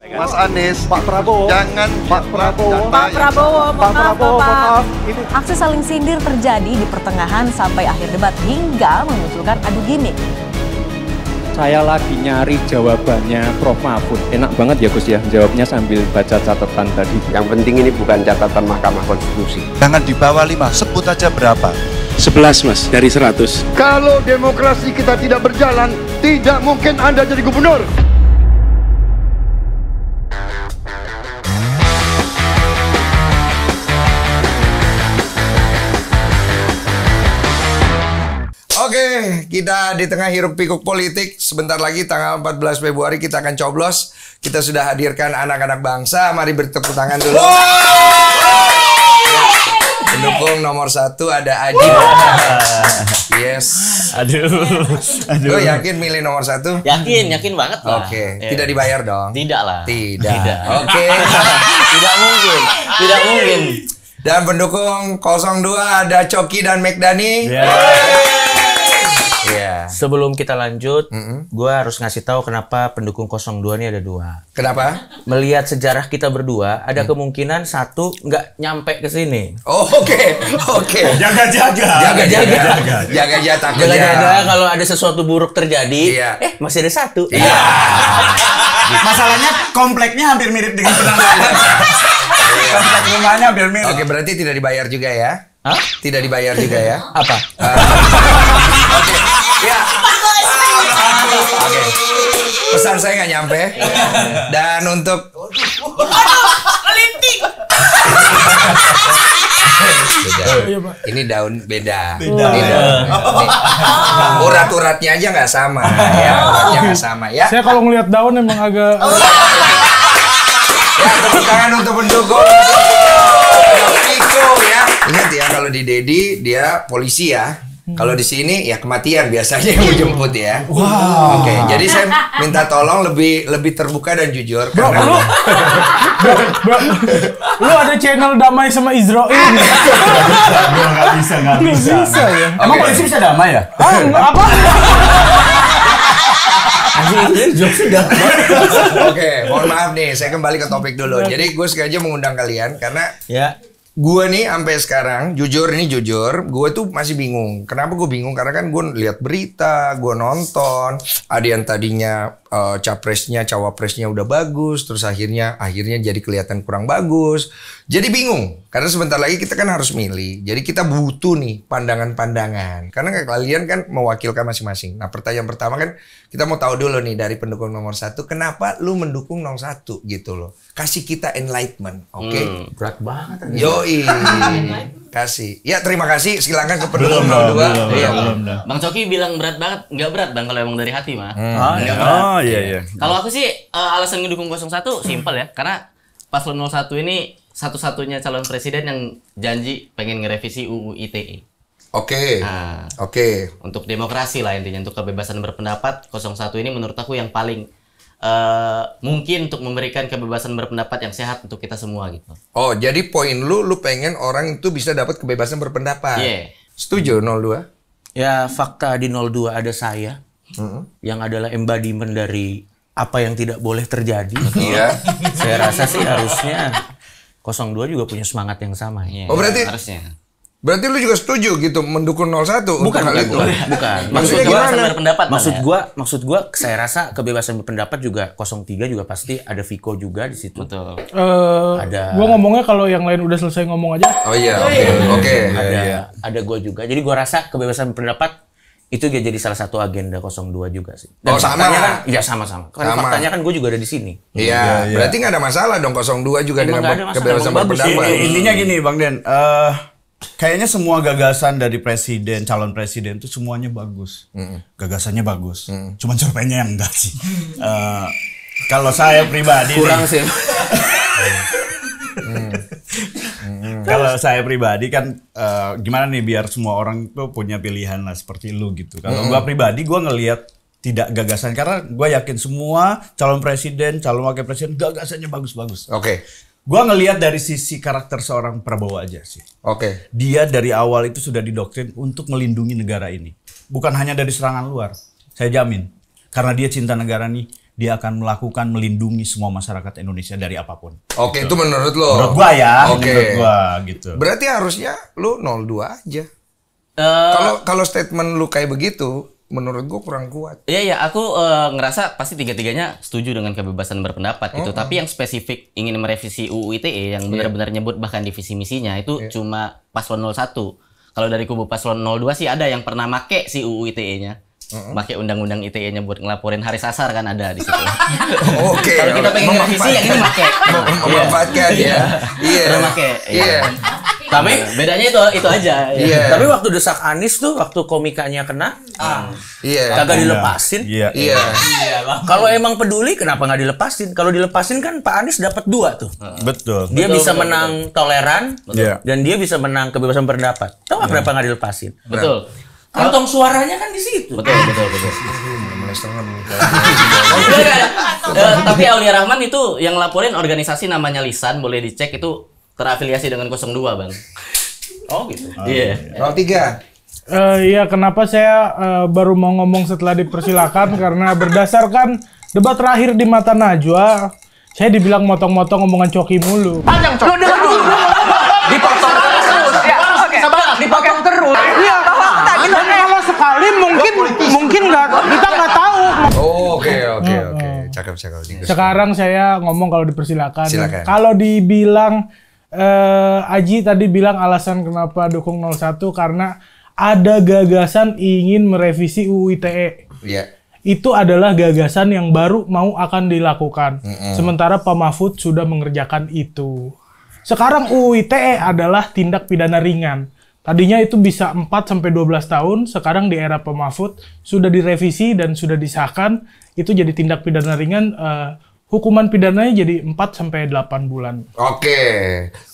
Mas Anies, Pak Prabowo, jangan Pak Prabowo, Pak Prabowo, Pak Prabowo, Pak. ini Aksi saling sindir terjadi di pertengahan sampai akhir debat hingga memunculkan adu gimmick. Saya lagi nyari jawabannya Prof. Mahfud. Enak banget ya Gus ya, jawabnya sambil baca catatan tadi. Yang penting ini bukan catatan Mahkamah Konstitusi. jangan di bawah 5, sebut aja berapa. 11 Mas, dari 100. Kalau demokrasi kita tidak berjalan, tidak mungkin Anda jadi gubernur. Oke, kita di tengah hiruk pikuk politik. Sebentar lagi tanggal 14 Februari kita akan coblos. Kita sudah hadirkan anak-anak bangsa. Mari bertepuk tangan dulu. Pendukung nomor 1 ada Aji. Yes. Aduh. Lo yakin milih nomor 1? Yakin banget lah. Oke, tidak dibayar dong? Tidak lah. Tidak. Oke. Tidak mungkin. Dan pendukung 02 ada Coki dan Mekdani. Iya. Sebelum kita lanjut, gue harus ngasih tahu kenapa pendukung 02 ini ada 2. Kenapa? Melihat sejarah kita berdua, ada kemungkinan satu nggak nyampe ke sini. Oh, oke. Jaga-jaga Kalau ada sesuatu buruk terjadi, Iya. masih ada satu. Iya. Masalahnya kompleknya hampir mirip dengan penanggalan. Komplek rumahnya hampir mirip. Oke, berarti tidak dibayar juga ya? Hah? Tidak dibayar juga ya? Apa? Oke. Ya. Oke. Pesan saya nggak nyampe. Dan untuk ini daun beda. Ini daun. Urat-uratnya aja nggak sama ya. Uratnya nggak sama ya. saya kalau ngelihat daun emang agak Ya, tepuk tangan untuk pendukung. Piko ya. Ingat ya, kalau di Dedi dia polisi ya. Kalau di sini ya kematian biasanya yang menjemput ya. Wow. Oke, jadi saya minta tolong lebih terbuka dan jujur. bro, Karena lu ada channel damai sama Israel nih. Nggak bisa ya. Emang Oke. polisi bisa damai ya? Apa? Oke, mohon maaf nih, saya kembali ke topik dulu. Jadi gue sengaja mengundang kalian karena Ya. gue nih sampai sekarang, jujur, gue tuh masih bingung. Kenapa gue bingung? Karena kan gue lihat berita, gue nonton, ada yang tadinya capresnya, cawapresnya udah bagus, terus akhirnya jadi kelihatan kurang bagus. Jadi bingung, karena sebentar lagi kita kan harus milih. Jadi kita butuh nih pandangan-pandangan. Karena kalian kan mewakilkan masing-masing. Nah, pertanyaan pertama kan kita mau tahu dulu nih dari pendukung nomor 1, kenapa lu mendukung nomor 1 gitu loh. Kasih kita enlightenment, oke? Berat banget. Yoi. Kasih. Ya, terima kasih. Silakan ke pendukung 02. Iya. Bang Coki bilang berat banget, nggak berat bang kalau emang dari hati mah. Oh iya. Kalau aku sih alasan ngedukung 01 simpel ya, karena paslon 01 ini satu-satunya calon presiden yang janji pengen ngerevisi UU ITE. Oke. Nah, Oke. untuk demokrasi lah intinya, untuk kebebasan berpendapat 01 ini menurut aku yang paling mungkin untuk memberikan kebebasan berpendapat yang sehat untuk kita semua gitu. Oh, jadi poin lu pengen orang itu bisa dapat kebebasan berpendapat. Iya. Setuju 02? Ya, fakta di 02 ada saya, yang adalah embodiment dari apa yang tidak boleh terjadi. Iya. Saya rasa sih harusnya 02 juga punya semangat yang sama. Iya, Oh, berarti harusnya. Berarti lu juga setuju gitu mendukung 01 untuk hal itu? Bukan. Maksudnya Kebebasan gimana? berpendapat, Bang, ya? Maksud gua, saya rasa kebebasan berpendapat juga 03 juga pasti ada Viko juga di situ. Betul. Ada. Gua ngomongnya kalau yang lain udah selesai ngomong aja. Oh iya, oke. Ada gua juga. Jadi gua rasa kebebasan berpendapat itu jadi salah satu agenda 02 juga sih. Oh, sama. faktanya kan, ya sama-sama. Karena Sama. faktanya kan gue juga ada di sini. Iya, berarti nggak ada masalah dong 02 juga Emang dengan nggak ada masalah, kebebasan emang bagus. berpendapat. Intinya gini Bang Den, kayaknya semua gagasan dari presiden, calon presiden itu semuanya bagus. Gagasannya bagus. Cuman surveinya yang enggak sih. Kalau saya pribadi Kurang sih. Kalau saya pribadi kan gimana nih biar semua orang tuh punya pilihan lah seperti lu gitu. Kalau gua pribadi gua ngelihat tidak gagasan karena gua yakin semua calon presiden, calon wakil presiden gagasannya bagus-bagus. Oke. Gua ngelihat dari sisi karakter seorang Prabowo aja sih. Oke. Dia dari awal itu sudah didoktrin untuk melindungi negara ini. Bukan hanya dari serangan luar. Saya jamin. Karena dia cinta negara nih, dia akan melakukan melindungi semua masyarakat Indonesia dari apapun. Oke, itu menurut lo. Menurut gua ya, Oke. menurut gua gitu. Berarti harusnya lu 02 aja. Kalau statement lu kayak begitu, menurut gua kurang kuat. Iya, aku ngerasa pasti tiga-tiganya setuju dengan kebebasan berpendapat gitu. Tapi yang spesifik ingin merevisi UU ITE yang benar-benar nyebut bahkan di visi misinya itu cuma paslon 01. Kalau dari kubu paslon 02 sih ada yang pernah make si UU ITE-nya. Pakai undang-undang ITE-nya buat ngelaporin hari sasar kan ada di situ. Oke. Kalau kita pengen revisi yang ini make. Memanfaatkan ya. Iya. Pernah make. Iya. Tapi bedanya itu aja. Iya. Tapi waktu desak Anies tuh waktu komikanya kena, Iya. kagak dilepasin. Iya. Iya. Kalau emang peduli kenapa nggak dilepasin? Kalau dilepasin kan Pak Anies dapat 2 tuh. Betul. Dia bisa menang toleran Iya. dan dia bisa menang kebebasan berpendapat. Tahu nggak kenapa nggak dilepasin? Betul. Kantong suaranya kan di situ. Betul. Tapi Aulia Rahman itu yang laporin organisasi namanya Lisan, boleh dicek itu terafiliasi dengan 02, Bang. Oh gitu. Iya. 03. Iya, kenapa saya baru mau ngomong setelah dipersilakan karena berdasarkan debat terakhir di Mata Najwa, saya dibilang motong-motong omongan Coki mulu. Panjang, Cok. Lu dengar dulu. Dipotong terus. Ya, sabar, dipotong terus. Iya, dan kalau sekali mungkin kita nggak tahu. Oke. Cakep. Sekarang saya ngomong kalau dipersilakan. Silakan. Kalau dibilang Aji tadi bilang alasan kenapa dukung 01 karena ada gagasan ingin merevisi UU ITE. Iya. Itu adalah gagasan yang baru mau akan dilakukan. Sementara Pak Mahfud sudah mengerjakan itu. Sekarang UU ITE adalah tindak pidana ringan. Tadinya itu bisa 4-12 tahun, sekarang di era Pak Mahfud sudah direvisi dan sudah disahkan, itu jadi tindak pidana ringan, hukuman pidananya jadi 4-8 bulan. Oke.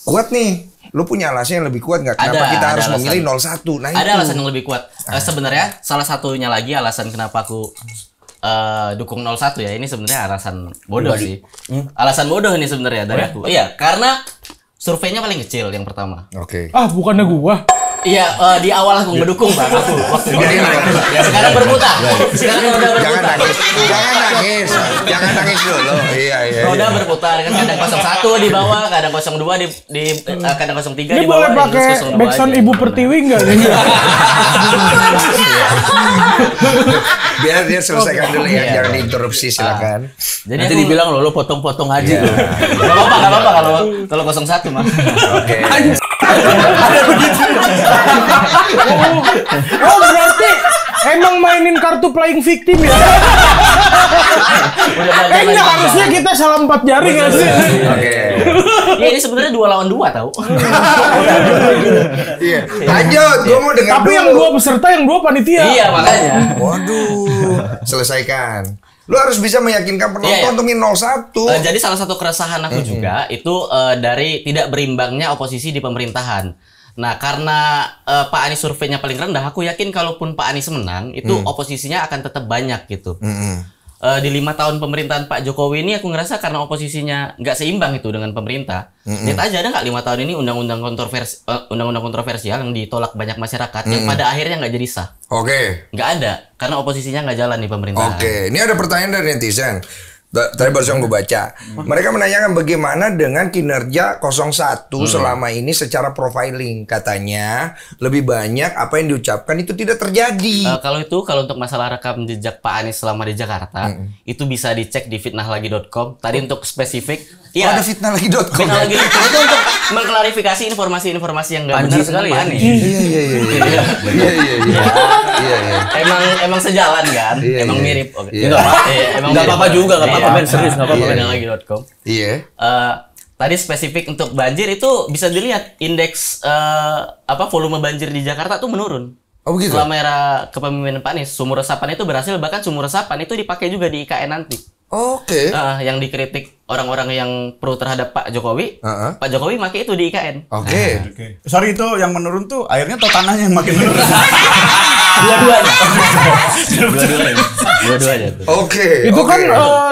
Kuat nih. Lu punya alasan yang lebih kuat nggak? Kenapa kita harus memilih 01? Nah, Ada itu. alasan yang lebih kuat. Sebenarnya salah satunya lagi alasan kenapa aku dukung 01 ya. Ini sebenarnya alasan bodoh sih. Alasan bodoh ini sebenarnya dari aku. Iya, karena surveinya paling kecil yang pertama. Oke. Ah, bukannya gua. Iya, di awal aku ngedukung Bang aku. Waktu itu. Ya, sekarang berputar. Sekarang udah berputar. Jangan nangis dulu. Iya. Roda berputar kan kadang 01 di bawah, kadang 02 kadang 03 Ini di bawah. boleh pakai backsound Ibu Pertiwi nggak? Biar dia selesaikan dulu ya, jangan diinterupsi silakan. Jadi Nanti dibilang lo potong-potong aja. Gak apa-apa kalau 01 mah. Oke. Ada begitu. Oh, berarti emang mainin kartu playing victim ya? Kayaknya harusnya kita salah 4 jari nggak sih? Oke. Ya ini sebenarnya 2 lawan 2 tahu. Iya. Lanjut, gua mau dengar Tapi dulu. yang 2 peserta, yang 2 panitia. Iya makanya. Waduh. Selesaikan. Lu harus bisa meyakinkan penonton Iya. untuk milih 01. Jadi salah satu keresahan aku juga itu dari tidak berimbangnya oposisi di pemerintahan. Nah, karena Pak Anies surveinya paling rendah, aku yakin kalaupun Pak Anies menang, itu oposisinya akan tetap banyak gitu. Di 5 tahun pemerintahan Pak Jokowi ini aku ngerasa karena oposisinya nggak seimbang itu dengan pemerintah. Lihat aja ada nggak 5 tahun ini undang-undang kontroversial yang ditolak banyak masyarakat yang pada akhirnya nggak jadi sah. Oke. Nggak ada karena oposisinya nggak jalan di pemerintahan. Oke, ini ada pertanyaan dari netizen. Tadi barusan gue baca. Mereka menanyakan bagaimana dengan kinerja 01 selama ini secara profiling. Katanya lebih banyak apa yang diucapkan itu tidak terjadi. Kalau untuk masalah rekam jejak Pak Anies selama di Jakarta, itu bisa dicek di fitnahlagi.com. Tadi untuk spesifik, ya ada fitnahlagi.com. Fitnahlagi.com itu untuk mengklarifikasi informasi-informasi yang nggak benar sekali ya. Iya. Emang sejalan kan? Emang mirip. Oke. Nggak apa-apa juga, nggak apa-apa men, serius nggak apa-apa. Fitnahlagi.com. Iya. Tadi spesifik untuk banjir itu bisa dilihat indeks volume banjir di Jakarta tuh menurun. Oh begitu. Selama era kepemimpinan Pak Anies, sumur resapan itu berhasil, bahkan sumur resapan itu dipakai juga di IKN nanti. Oke. Yang dikritik orang-orang yang pro terhadap Pak Jokowi, Pak Jokowi pakai itu di IKN. Oke. Sorry, itu yang menurun tuh airnya atau tanahnya yang makin menurun? Dua-duanya. Dua-duanya tuh. Oke. Itu kan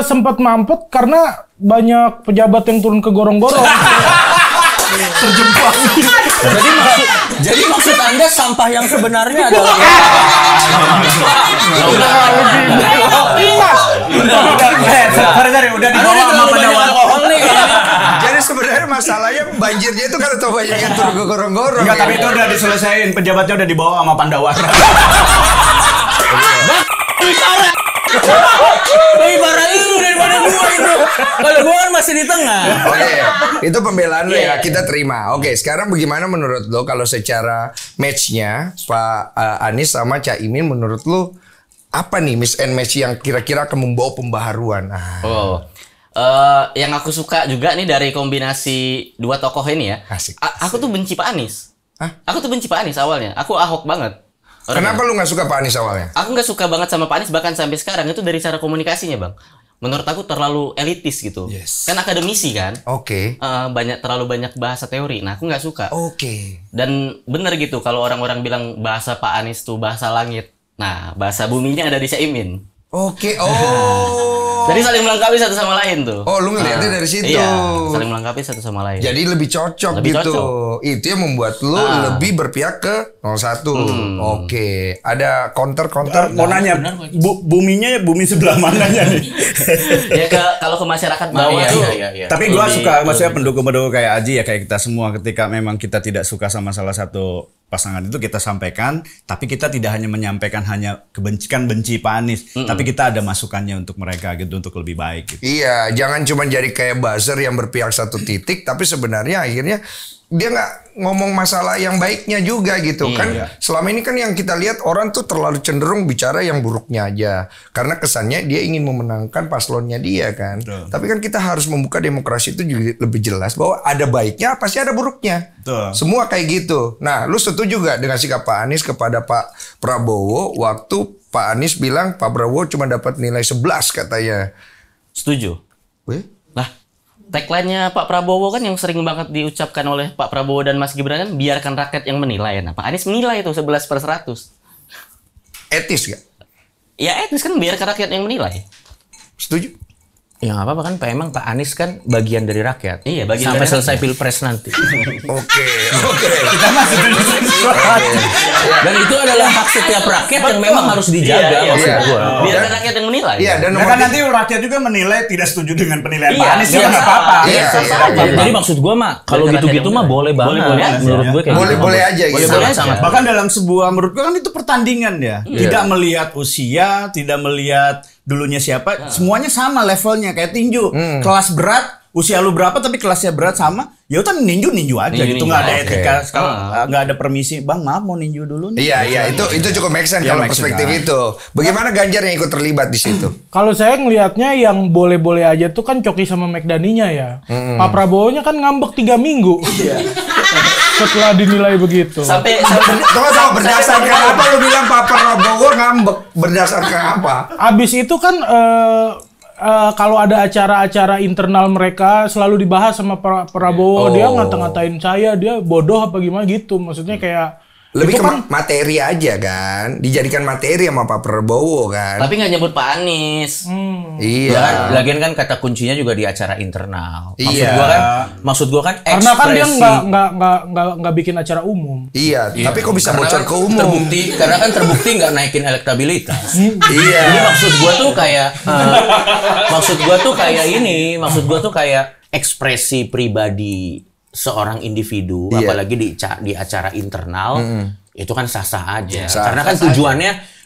sempat mampet karena banyak pejabat yang turun ke gorong-gorong. Terjemput. Jadi maksud Anda sampah yang sebenarnya adalah Sorry, udah dibawa sama pendawan. Jadi sebenarnya masalahnya banjirnya itu kan atau banyak yang turun ke gorong-gorong. Enggak, tapi itu udah diselesaiin, pejabatnya udah dibawa sama Pandawara. Lebih parah itu daripada gua itu. Kalau gua kan masih di tengah. Oke, itu pembelaan lo ya, kita terima. Oke, sekarang bagaimana menurut lo kalau secara match-nya Pak Anies sama Cak Imin, menurut lo apa nih miss and match yang kira-kira akan membawa pembaharuan? Yang aku suka juga nih dari kombinasi dua tokoh ini ya. Asik. Aku tuh benci Pak Anies. Aku tuh benci Pak Anies awalnya. Aku Ahok banget. Kenapa lu nggak suka Pak Anies awalnya? Aku nggak suka banget sama Pak Anies bahkan sampai sekarang itu dari cara komunikasinya, Bang. Menurut aku terlalu elitis gitu. Kan akademisi kan. Oke. Terlalu banyak bahasa teori. Nah, aku nggak suka. Oke. Dan bener gitu kalau orang-orang bilang bahasa Pak Anies tuh bahasa langit. Nah, bahasa buminya ada di Caimin. Oke. Jadi saling melengkapi satu sama lain tuh. Oh, lu ngeliatnya dari situ. Iya, saling melengkapi satu sama lain. Jadi lebih cocok gitu. Itu yang membuat lu lebih berpihak ke 01. Oke. Ada counter. Mau nanya, buminya bumi sebelah mananya nih? Ya kalau ke masyarakat bawah tuh. Tapi gua suka, maksudnya pendukung-pendukung kayak Aji ya, kayak kita semua, ketika memang kita tidak suka sama salah satu pasangan itu kita sampaikan, tapi kita tidak hanya menyampaikan hanya benci Pak Anies, tapi kita ada masukannya untuk mereka gitu, untuk lebih baik gitu. Iya, jangan cuma jadi kayak buzzer yang berpihak satu titik, tapi sebenarnya akhirnya dia nggak ngomong masalah yang baiknya juga gitu kan. Selama ini kan yang kita lihat orang tuh terlalu cenderung bicara yang buruknya aja, karena kesannya dia ingin memenangkan paslonnya dia kan. Tapi kan kita harus membuka demokrasi itu juga lebih jelas bahwa ada baiknya pasti ada buruknya. Semua kayak gitu. Nah, lu setuju gak dengan sikap Pak Anies kepada Pak Prabowo waktu Pak Anies bilang Pak Prabowo cuma dapat nilai 11 katanya? Setuju. Lah, tagline-nya Pak Prabowo kan yang sering banget diucapkan oleh Pak Prabowo dan Mas Gibran kan, biarkan rakyat yang menilai. Nah, Pak Anies menilai itu 11/100. Etis gak? Ya etis kan, biarkan rakyat yang menilai. Setuju? Ya nggak apa-apa kan, emang Pak Anies kan bagian dari rakyat. Iya, bagian sampai dari selesai rakyat. Pilpres nanti. Oke. Kita masih dan itu adalah hak setiap rakyat yang memang harus dijaga. Maksud gua. Biarkan rakyat yang menilai. Iya, dan kan nanti rakyat juga menilai tidak setuju dengan penilaian Pak Anies, juga nggak apa-apa. Jadi maksud gua mah kalau gitu-gitu mah boleh banget. Menurut gua kayak boleh aja gitu. Bahkan dalam sebuah, menurut gua kan itu pertandingan ya. Tidak melihat usia, tidak melihat dulunya siapa, semuanya sama levelnya kayak tinju. Kelas berat, usia lu berapa tapi kelasnya berat sama, ya udah ninju aja gitu, nggak ada etika, nggak ada permisi, bang maaf mau ninju dulu nih. Iya, itu cukup make sense kalau perspektif itu. Bagaimana Ganjar yang ikut terlibat di situ? Kalau saya ngelihatnya yang boleh-boleh aja tuh kan Coki sama McDaniel ya. Pak Prabowo-nya kan ngambek 3 minggu. Setelah dinilai begitu. Sampai Tunggu, berdasarkan apa lu bilang Pak Prabowo ngambek? Berdasarkan apa? Abis itu kan kalau ada acara-acara internal mereka selalu dibahas sama Prabowo. Dia ngata-ngatain saya, dia bodoh apa gimana gitu. Maksudnya kayak lebih ke materi aja kan, dijadikan materi sama Pak Prabowo kan. Tapi nggak nyebut Pak Anies. Iya. Lagian kan kata kuncinya juga di acara internal. Iya. Maksud gua kan karena kan dia nggak bikin acara umum. Iya. Tapi kok bisa bocor ke umum? Karena kan terbukti nggak naikin elektabilitas. Iya. Jadi maksud gua tuh kayak ekspresi pribadi seorang individu, apalagi di acara internal, itu kan sah-sah aja. Karena kan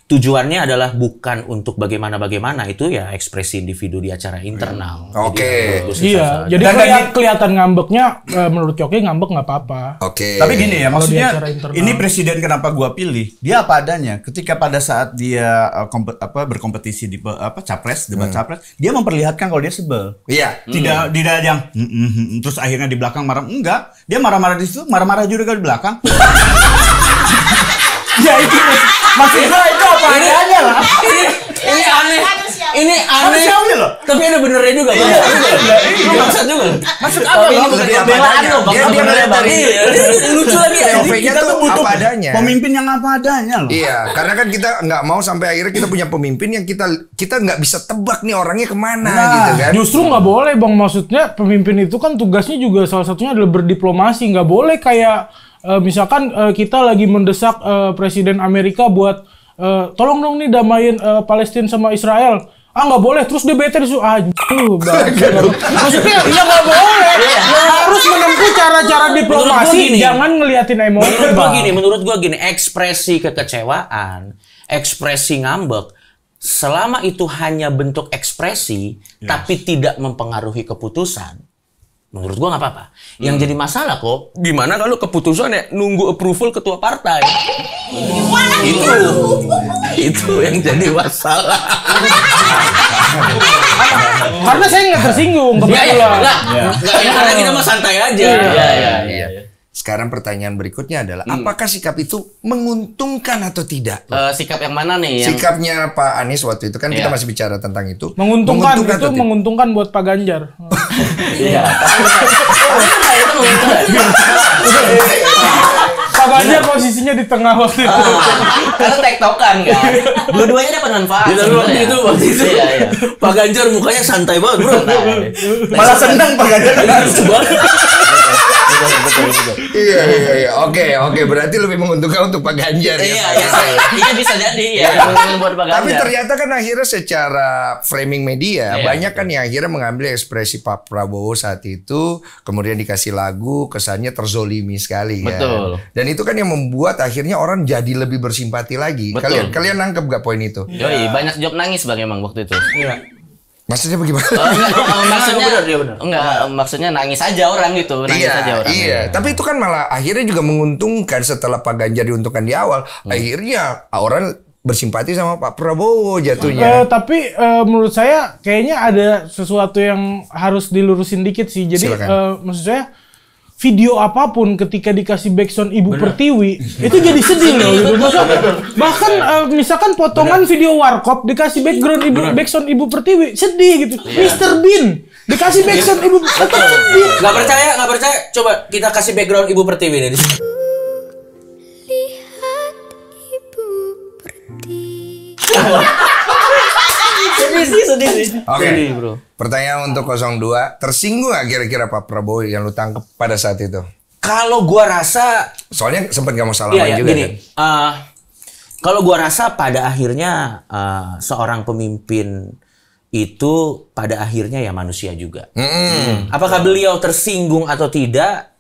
tujuannya adalah bukan untuk bagaimana, itu ya ekspresi individu di acara internal. Oke. Iya, jadi kelihatan ngambeknya, menurut Coki ngambek nggak apa-apa. Oke. Tapi gini ya, maksudnya ini presiden kenapa gua pilih? Dia apa adanya. Ketika pada saat dia berkompetisi di capres, debat capres, dia memperlihatkan kalau dia sebel. Iya. Tidak yang terus akhirnya di belakang marah. Enggak, dia marah-marah di situ, marah-marah juga di belakang. Ya itu maksudnya itu apa adanya lah. Ini aneh. Ini aneh. Tapi ada benernya juga. Maksud juga. Maksud apa loh? Pembelaan loh. Lucu lagi ya. Kita tuh butuh apa adanya. Pemimpin yang apa adanya loh. Iya, karena kan kita nggak mau sampai akhirnya kita punya pemimpin yang kita nggak bisa tebak nih orangnya kemana gitu kan. Justru nggak boleh bang, maksudnya pemimpin itu kan tugasnya juga salah satunya adalah berdiplomasi. Nggak boleh kayak misalkan kita lagi mendesak Presiden Amerika buat tolong dong nih damain Palestina sama Israel. nggak boleh, terus dia bete disuruh maksudnya ya nggak boleh. Harus menempuh cara-cara diplomasi, jangan ngeliatin emosi. Menurut gua gini, ekspresi kekecewaan, ekspresi ngambek, selama itu hanya bentuk ekspresi tapi tidak mempengaruhi keputusan, menurut gua nggak apa-apa. Yang jadi masalah kok, gimana kalau keputusannya nunggu approval ketua partai? Itu yang jadi masalah. Karena saya nggak tersinggung kebetulan. Karena kita mah santai aja. Iya. Sekarang pertanyaan berikutnya adalah apakah sikap itu menguntungkan atau tidak? Sikap yang mana nih? Sikapnya Pak Anies waktu itu kan kita masih bicara tentang itu. Menguntungkan itu menguntungkan buat Pak Ganjar. Iya. Itu menguntungkan. Pak Ganjar posisinya di tengah waktu itu. Karena tektokan kan. Dua-duanya dapat manfaat. Waktu itu. Iya. Pak Ganjar mukanya santai banget, bro. Malah senang Pak Ganjar. Iya. Oke. Berarti lebih menguntungkan untuk Pak Ganjar ya. Iya bisa jadi ya. Buat Pak Ganjar. Tapi ternyata kan akhirnya secara framing media banyak kan yang akhirnya mengambil ekspresi Pak Prabowo saat itu, kemudian dikasih lagu, kesannya terzolimi sekali kan. Betul. Dan itu kan yang membuat akhirnya orang jadi lebih bersimpati lagi. Betul. Kalian nangkep gak poin itu? Yoi, banyak job nangis bang emang waktu itu. Iya. Maksudnya bagaimana? Maksudnya nangis aja orang gitu, Iya. Tapi itu kan malah akhirnya juga menguntungkan setelah Pak Ganjar diuntungkan di awal. Akhirnya orang bersimpati sama Pak Prabowo jatuhnya. Tapi menurut saya kayaknya ada sesuatu yang harus dilurusin dikit sih. Jadi maksud saya video apapun ketika dikasih backsound Ibu Pertiwi itu jadi sedih loh gitu. Bahkan misalkan potongan video Warkop dikasih backsound Ibu Pertiwi sedih gitu. Mr. Bean dikasih backsound Ibu tetap sedih. Nggak percaya. Coba kita kasih background Ibu Pertiwi nih. Lihat Ibu Pertiwi. Sedih sih. Oke, bro. Pertanyaan untuk 02, tersinggung gak kira-kira Pak Prabowo yang lu tangkep pada saat itu? Kalau gua rasa, soalnya sempat gak mau salaman juga gini, kan? Kalau gua rasa pada akhirnya seorang pemimpin itu pada akhirnya ya manusia juga. Apakah beliau tersinggung atau tidak?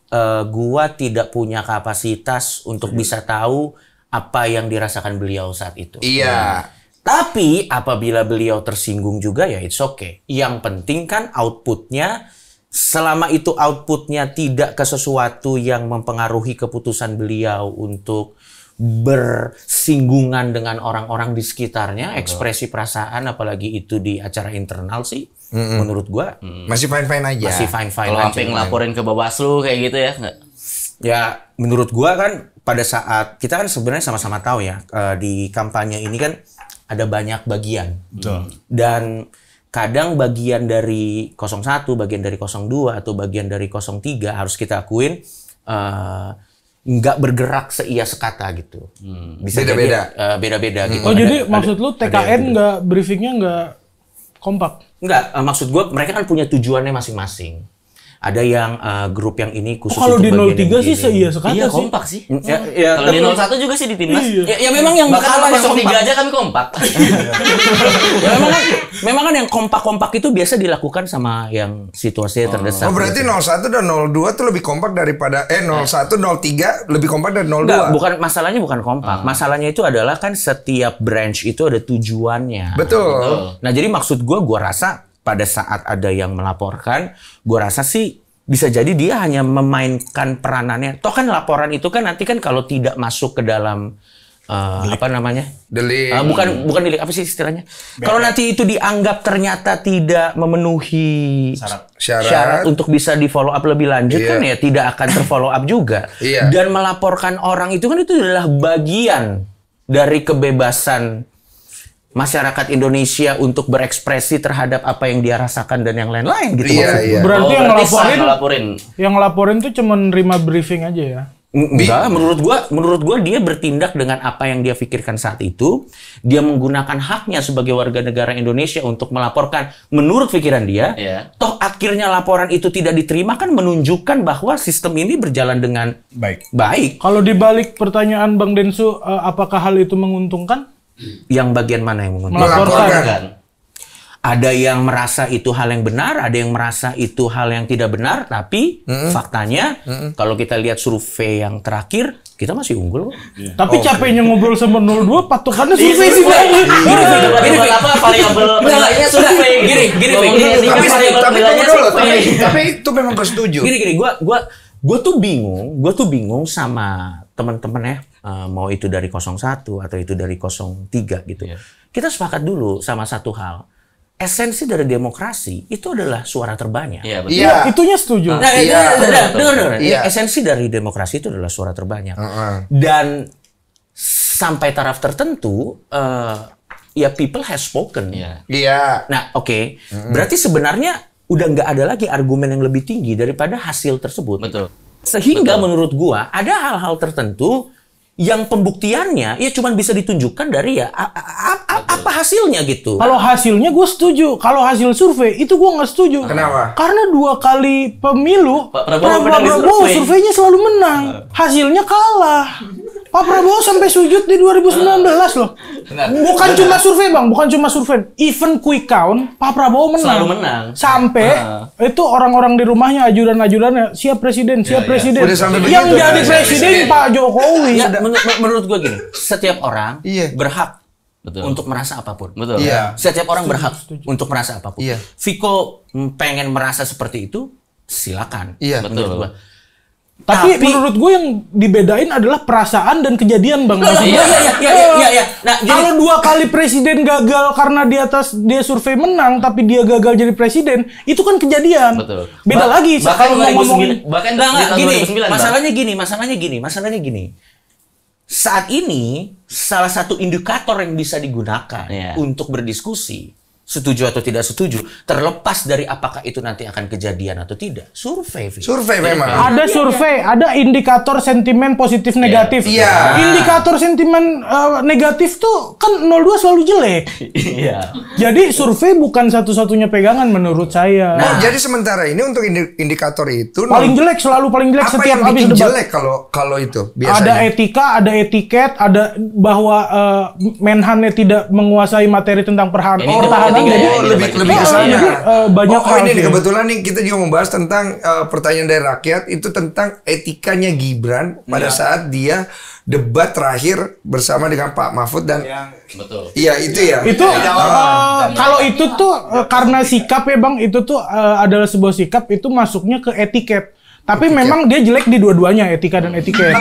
Gua tidak punya kapasitas untuk bisa tahu apa yang dirasakan beliau saat itu. Iya. Tapi apabila beliau tersinggung juga ya it's okay. Yang penting kan outputnya, selama itu outputnya tidak ke sesuatu yang mempengaruhi keputusan beliau untuk bersinggungan dengan orang-orang di sekitarnya, ekspresi perasaan apalagi itu di acara internal sih, menurut gua masih fine-fine aja. Masih fine-fine Kalau aja. sampai ngelaporin ke Bawaslu kayak gitu ya nggak? Ya menurut gua kan pada saat kita kan sebenarnya sama-sama tahu ya di kampanye ini kan ada banyak bagian. Betul. Dan kadang bagian dari 01, bagian dari 02 atau bagian dari 03 harus kita akuin nggak bergerak seia sekata gitu. Bisa beda-beda gitu. Oh jadi maksud lu TKN nggak briefingnya nggak kompak? Nggak, maksud gue mereka kan punya tujuannya masing-masing. Ada yang grup yang ini khusus kalau untuk di 03 sih seia sekata Iya sih. kompak sih. Ya, Kalau di 01 juga sih di timnas. Ya memang yang Bahkan yang 03 aja kami kompak. Ya, memang kan yang kompak-kompak itu biasa dilakukan sama yang situasinya terdesak. Oh berarti 01 dan 02 tuh lebih kompak daripada 01, 03 lebih kompak dari 02. Enggak, masalahnya bukan kompak. Masalahnya itu adalah kan setiap branch itu ada tujuannya. Betul. Nah, jadi maksud gue rasa pada saat ada yang melaporkan, gue rasa sih bisa jadi dia hanya memainkan peranannya. Toh kan laporan itu kan nanti kan kalau tidak masuk ke dalam apa namanya? Delik. Bukan delik, apa sih istilahnya? Kalau nanti itu dianggap ternyata tidak memenuhi syarat untuk bisa di follow up lebih lanjut kan ya tidak akan terfollow up juga. Dan melaporkan orang itu kan itu adalah bagian dari kebebasan masyarakat Indonesia untuk berekspresi terhadap apa yang dia rasakan dan yang lain-lain gitu. Berarti yang ngelaporin tuh cuma nerima briefing aja ya? Enggak, menurut gua dia bertindak dengan apa yang dia pikirkan saat itu. Dia menggunakan haknya sebagai warga negara Indonesia untuk melaporkan menurut pikiran dia. Toh akhirnya laporan itu tidak diterima kan menunjukkan bahwa sistem ini berjalan dengan baik. Kalau dibalik pertanyaan Bang Densu, apakah hal itu menguntungkan? Yang bagian mana yang menguntungkan? Melaporkan. Ada yang merasa itu hal yang benar, ada yang merasa itu hal yang tidak benar, tapi faktanya kalau kita lihat survei yang terakhir, kita masih unggul. Tapi capeknya ngobrol sama 02, patokannya survei sih. Gini, apa variabel penilaiannya survei? Gini, tapi itu memang gue setuju. Gini, gue tuh bingung sama teman-teman ya, mau itu dari 01 atau itu dari 03 gitu. Kita sepakat dulu sama satu hal. Esensi dari demokrasi itu adalah suara terbanyak. Iya, betul. Iya, itunya setuju. Dengar. Esensi dari demokrasi itu adalah suara terbanyak. Dan sampai taraf tertentu, ya people has spoken. Iya. Nah, oke. Berarti sebenarnya udah nggak ada lagi argumen yang lebih tinggi daripada hasil tersebut. Betul. Sehingga menurut gua ada hal-hal tertentu yang pembuktiannya ya cuma bisa ditunjukkan dari ya apa hasilnya gitu. Kalau hasilnya gue setuju. Kalau hasil survei itu gue nggak setuju. Kenapa? Karena 2 kali pemilu Pak Prabowo surveinya selalu menang. Hasilnya kalah. Pak Prabowo sampai sujud di 2019 loh. Bukan cuma survei bang, bukan cuma survei. Even quick count, Pak Prabowo menang. Selalu menang. Sampai itu orang-orang di rumahnya ajudan-ajudannya siap presiden, siap presiden. Udah sampai Yang begitu, jadi kan? presiden Pak Jokowi. Ya, menurut gua gini, setiap orang berhak untuk merasa apapun. Betul. Iya. Setiap orang berhak untuk merasa apapun. Iya. Viko pengen merasa seperti itu, silakan. Iya. Menurut gua. Tapi menurut gue yang dibedain adalah perasaan dan kejadian bang. Iya. Nah, kalau 2 kali presiden gagal karena dia survei menang, tapi dia gagal jadi presiden, itu kan kejadian. Betul. Beda lagi. Bahkan Kalau ngomong 2009, bahkan masalahnya gini. Saat ini salah satu indikator yang bisa digunakan untuk berdiskusi, setuju atau tidak setuju, terlepas dari apakah itu nanti akan kejadian atau tidak. Survei. Survei memang. ada survei, ada indikator sentimen positif negatif. Iya. Indikator sentimen negatif tuh kan 02 selalu jelek. Iya. Jadi survei bukan satu-satunya pegangan menurut saya. Nah, jadi sementara ini untuk indikator itu paling jelek, selalu paling jelek apa setiap yang habis bikin debat. jelek kalau itu biasanya? Ada etika, ada etiket, ada bahwa Menhannya tidak menguasai materi tentang pertahanan. Jadi lebih ke sana. Banyak hal ini sih. kebetulan nih kita juga membahas tentang pertanyaan dari rakyat itu tentang etikanya Gibran pada saat dia debat terakhir bersama dengan Pak Mahfud dan Betul. Iya itu ya. Itu kalau itu tuh karena sikap ya bang, itu tuh adalah sebuah sikap, itu masuknya ke etiket. Tapi memang dia jelek di dua-duanya, etika dan etiket.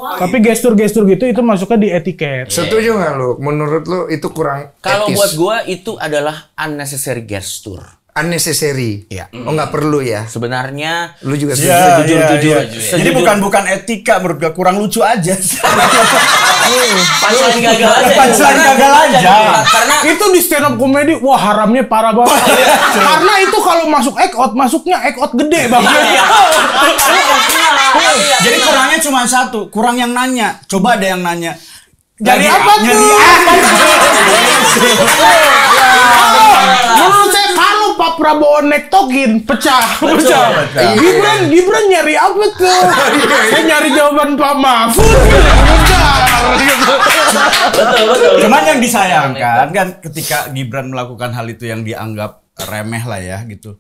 Tapi gestur-gestur gitu itu masuknya di etiket. Setuju nggak lu? Menurut lu itu kurang Kalau etis? buat gua itu adalah unnecessary gesture. Unnecessary. Iya. Oh nggak perlu ya? Sebenarnya Lu juga setuju? Iya, jujur. Jadi bukan etika, menurut gue kurang lucu aja. Punchline gagal aja. Punchline gagal aja. Karena itu di stand up comedy, wah haramnya parah banget. Karena itu kalau masuk act out, masuknya act out gede banget. Jadi kurangnya cuma satu, kurang yang nanya. Coba ada yang nanya. Jadi apa tuh? Menurut saya kalau Pak Prabowo nektokin pecah. Gibran nyari apa tuh? Saya nyari jawaban Pak Mahfud. Betul. Cuman yang disayangkan kan ketika Gibran melakukan hal itu yang dianggap remeh lah ya gitu.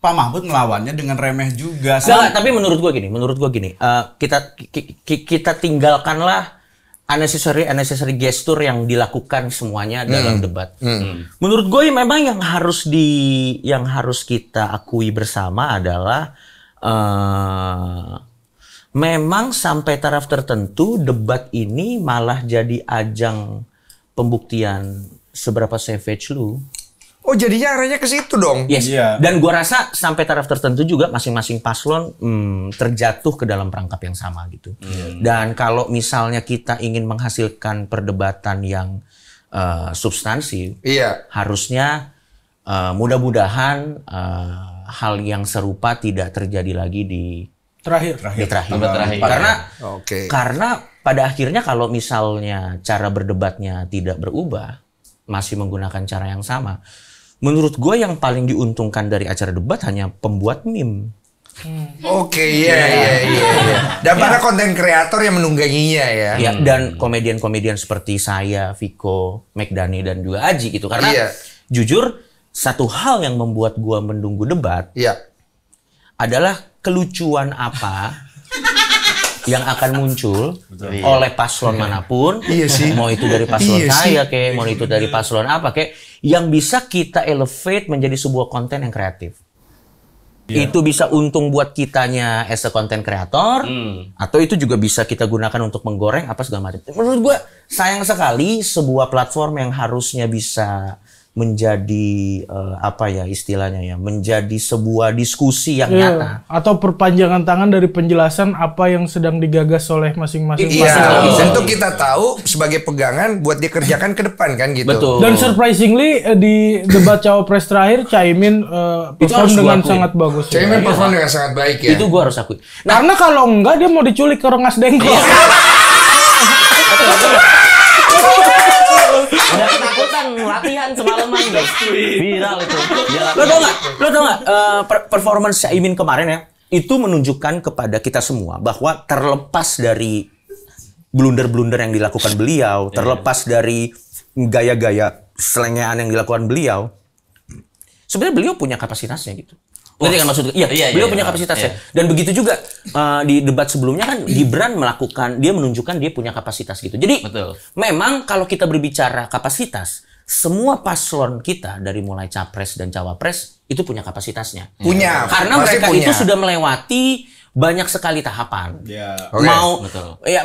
Pak Mahfud melawannya dengan remeh juga. Tapi menurut gua gini, kita tinggalkanlah unnecessary gestur yang dilakukan semuanya dalam debat. Menurut gue memang yang harus kita akui bersama adalah memang sampai taraf tertentu debat ini malah jadi ajang pembuktian seberapa savage lu. Oh jadinya arahnya ke situ dong. Yes. Dan gua rasa sampai taraf tertentu juga masing-masing paslon terjatuh ke dalam perangkap yang sama gitu. Dan kalau misalnya kita ingin menghasilkan perdebatan yang substansi, harusnya mudah-mudahan hal yang serupa tidak terjadi lagi di terakhir. Karena pada akhirnya kalau misalnya cara berdebatnya tidak berubah, masih menggunakan cara yang sama. Menurut gue yang paling diuntungkan dari acara debat hanya pembuat meme. Oke, iya. Dan para konten kreator yang menungganginya ya. Ya, dan komedian-komedian seperti saya, Viko, McDani dan juga Aji gitu. Karena jujur satu hal yang membuat gua menunggu debat adalah kelucuan apa yang akan muncul oleh paslon manapun. Mau itu dari paslon saya kayak, mau itu dari paslon apa kayak, yang bisa kita elevate menjadi sebuah konten yang kreatif. Itu bisa untung buat kitanya as a content creator, atau itu juga bisa kita gunakan untuk menggoreng apa segala macam. Menurut gua sayang sekali sebuah platform yang harusnya bisa menjadi apa ya istilahnya ya, menjadi sebuah diskusi yang nyata atau perpanjangan tangan dari penjelasan apa yang sedang digagas oleh masing-masing. Untuk kita tahu sebagai pegangan buat dikerjakan ke depan kan gitu. Betul. Dan surprisingly di debat cawapres terakhir Caimin perform dengan sangat bagus. Caimin perform dengan sangat baik ya. Itu gua harus akui. Karena kalau enggak dia mau diculik ke Rengas Dengklok. Udah ketakutan latihan semalaman guys. Viral itu. Lo tau nggak? Performance Caimin kemarin ya, itu menunjukkan kepada kita semua bahwa terlepas dari blunder-blunder yang dilakukan beliau, terlepas dari gaya-gaya selengean yang dilakukan beliau, sebenarnya beliau punya kapasitasnya gitu. Ngerti kan maksudnya? Beliau punya kapasitasnya. Dan begitu juga di debat sebelumnya kan Gibran dia menunjukkan dia punya kapasitas gitu. Jadi memang kalau kita berbicara kapasitas, semua paslon kita dari mulai capres dan cawapres itu punya kapasitasnya. Karena mereka itu sudah melewati banyak sekali tahapan.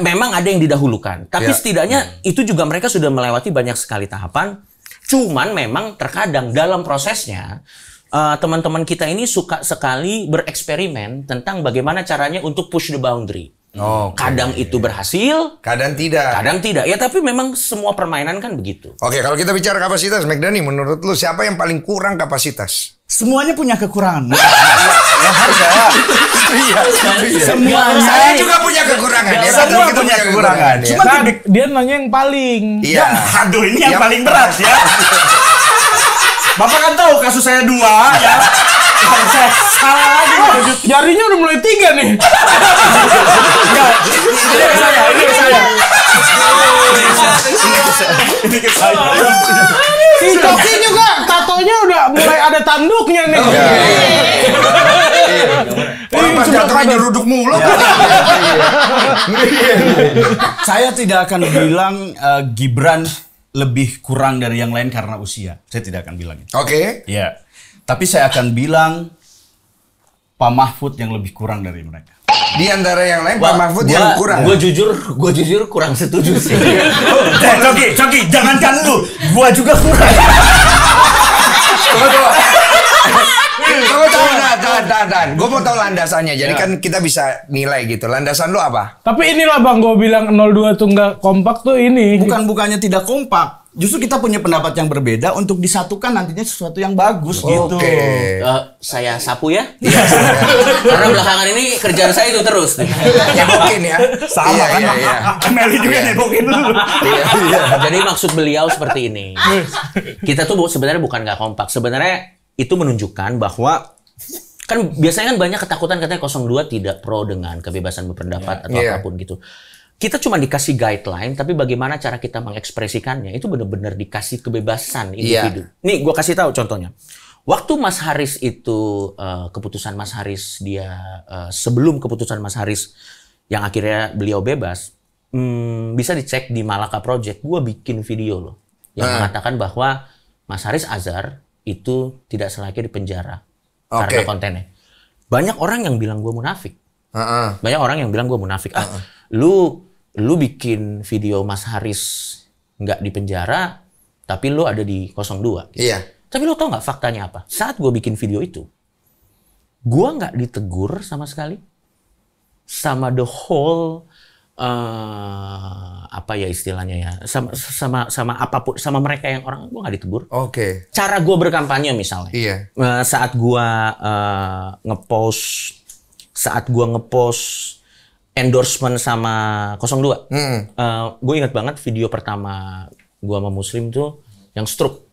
Memang ada yang didahulukan, tapi setidaknya itu juga mereka sudah melewati banyak sekali tahapan. Cuman memang terkadang dalam prosesnya teman-teman kita ini suka sekali bereksperimen tentang bagaimana caranya untuk push the boundary. Kadang itu berhasil, kadang tidak. Ya tapi memang semua permainan kan begitu. Oke, kalau kita bicara kapasitas, McDani, menurut lu siapa yang paling kurang kapasitas? Semuanya punya kekurangan. Semuanya. Saya juga punya kekurangan. Semua punya kekurangan. Cuma dia nanya yang paling. Aduh, ini yang paling berat ya. Bapak kan tahu kasus saya 2 ya. Saya salah lagi. Jarinya udah mulai 3 nih. Ini ke saya. Si Coki juga tatonya udah mulai ada tanduknya nih. Orang pas jatuh nyeruduk mulu. Saya tidak akan bilang Gibran lebih kurang dari yang lain karena usia. Saya tidak akan bilang itu. Oke. Ya. Tapi saya akan bilang Pak Mahfud yang lebih kurang dari mereka. Di antara yang lain Pak Mahfud yang kurang. Gue jujur kurang setuju sih. Coki, jangankan lu, gua juga kurang. Tahan. Gue mau tahu landasannya. Jadi kan kita bisa nilai gitu. Landasan lu apa? Tapi inilah Bang, gue bilang 02 tuh nggak kompak tuh ini. Bukannya tidak kompak. Justru kita punya pendapat yang berbeda untuk disatukan nantinya sesuatu yang bagus gitu. Saya sapu ya. Karena belakangan ini kerjaan saya itu terus. Nebokin ya. Sama kan? Meli juga nebokin dulu. Jadi maksud beliau seperti ini. Kita tuh sebenarnya bukan nggak kompak. Sebenarnya itu menunjukkan bahwa kan biasanya kan banyak ketakutan katanya 02 tidak pro dengan kebebasan berpendapat atau apapun gitu. Kita cuma dikasih guideline, tapi bagaimana cara kita mengekspresikannya itu benar-benar dikasih kebebasan individu. Nih, gue kasih tahu contohnya. Waktu Mas Haris itu keputusan Mas Haris sebelum keputusan Mas Haris yang akhirnya beliau bebas, bisa dicek di Malaka Project. Gue bikin video loh yang mengatakan bahwa Mas Haris Azhar itu tidak selayaknya di penjara karena kontennya. Banyak orang yang bilang gue munafik. Banyak orang yang bilang gue munafik. Lu bikin video Mas Haris nggak di penjara, tapi lu ada di 02. Gitu. Iya. Tapi lu tau nggak faktanya apa? Saat gue bikin video itu, gue nggak ditegur sama sekali, sama the whole apa ya istilahnya ya, sama apapun, sama mereka yang orang, gue nggak ditegur. Cara gue berkampanye misalnya, saat gue ngepost endorsement sama 02. Gue ingat banget video pertama gue sama Muslim tuh yang stroke.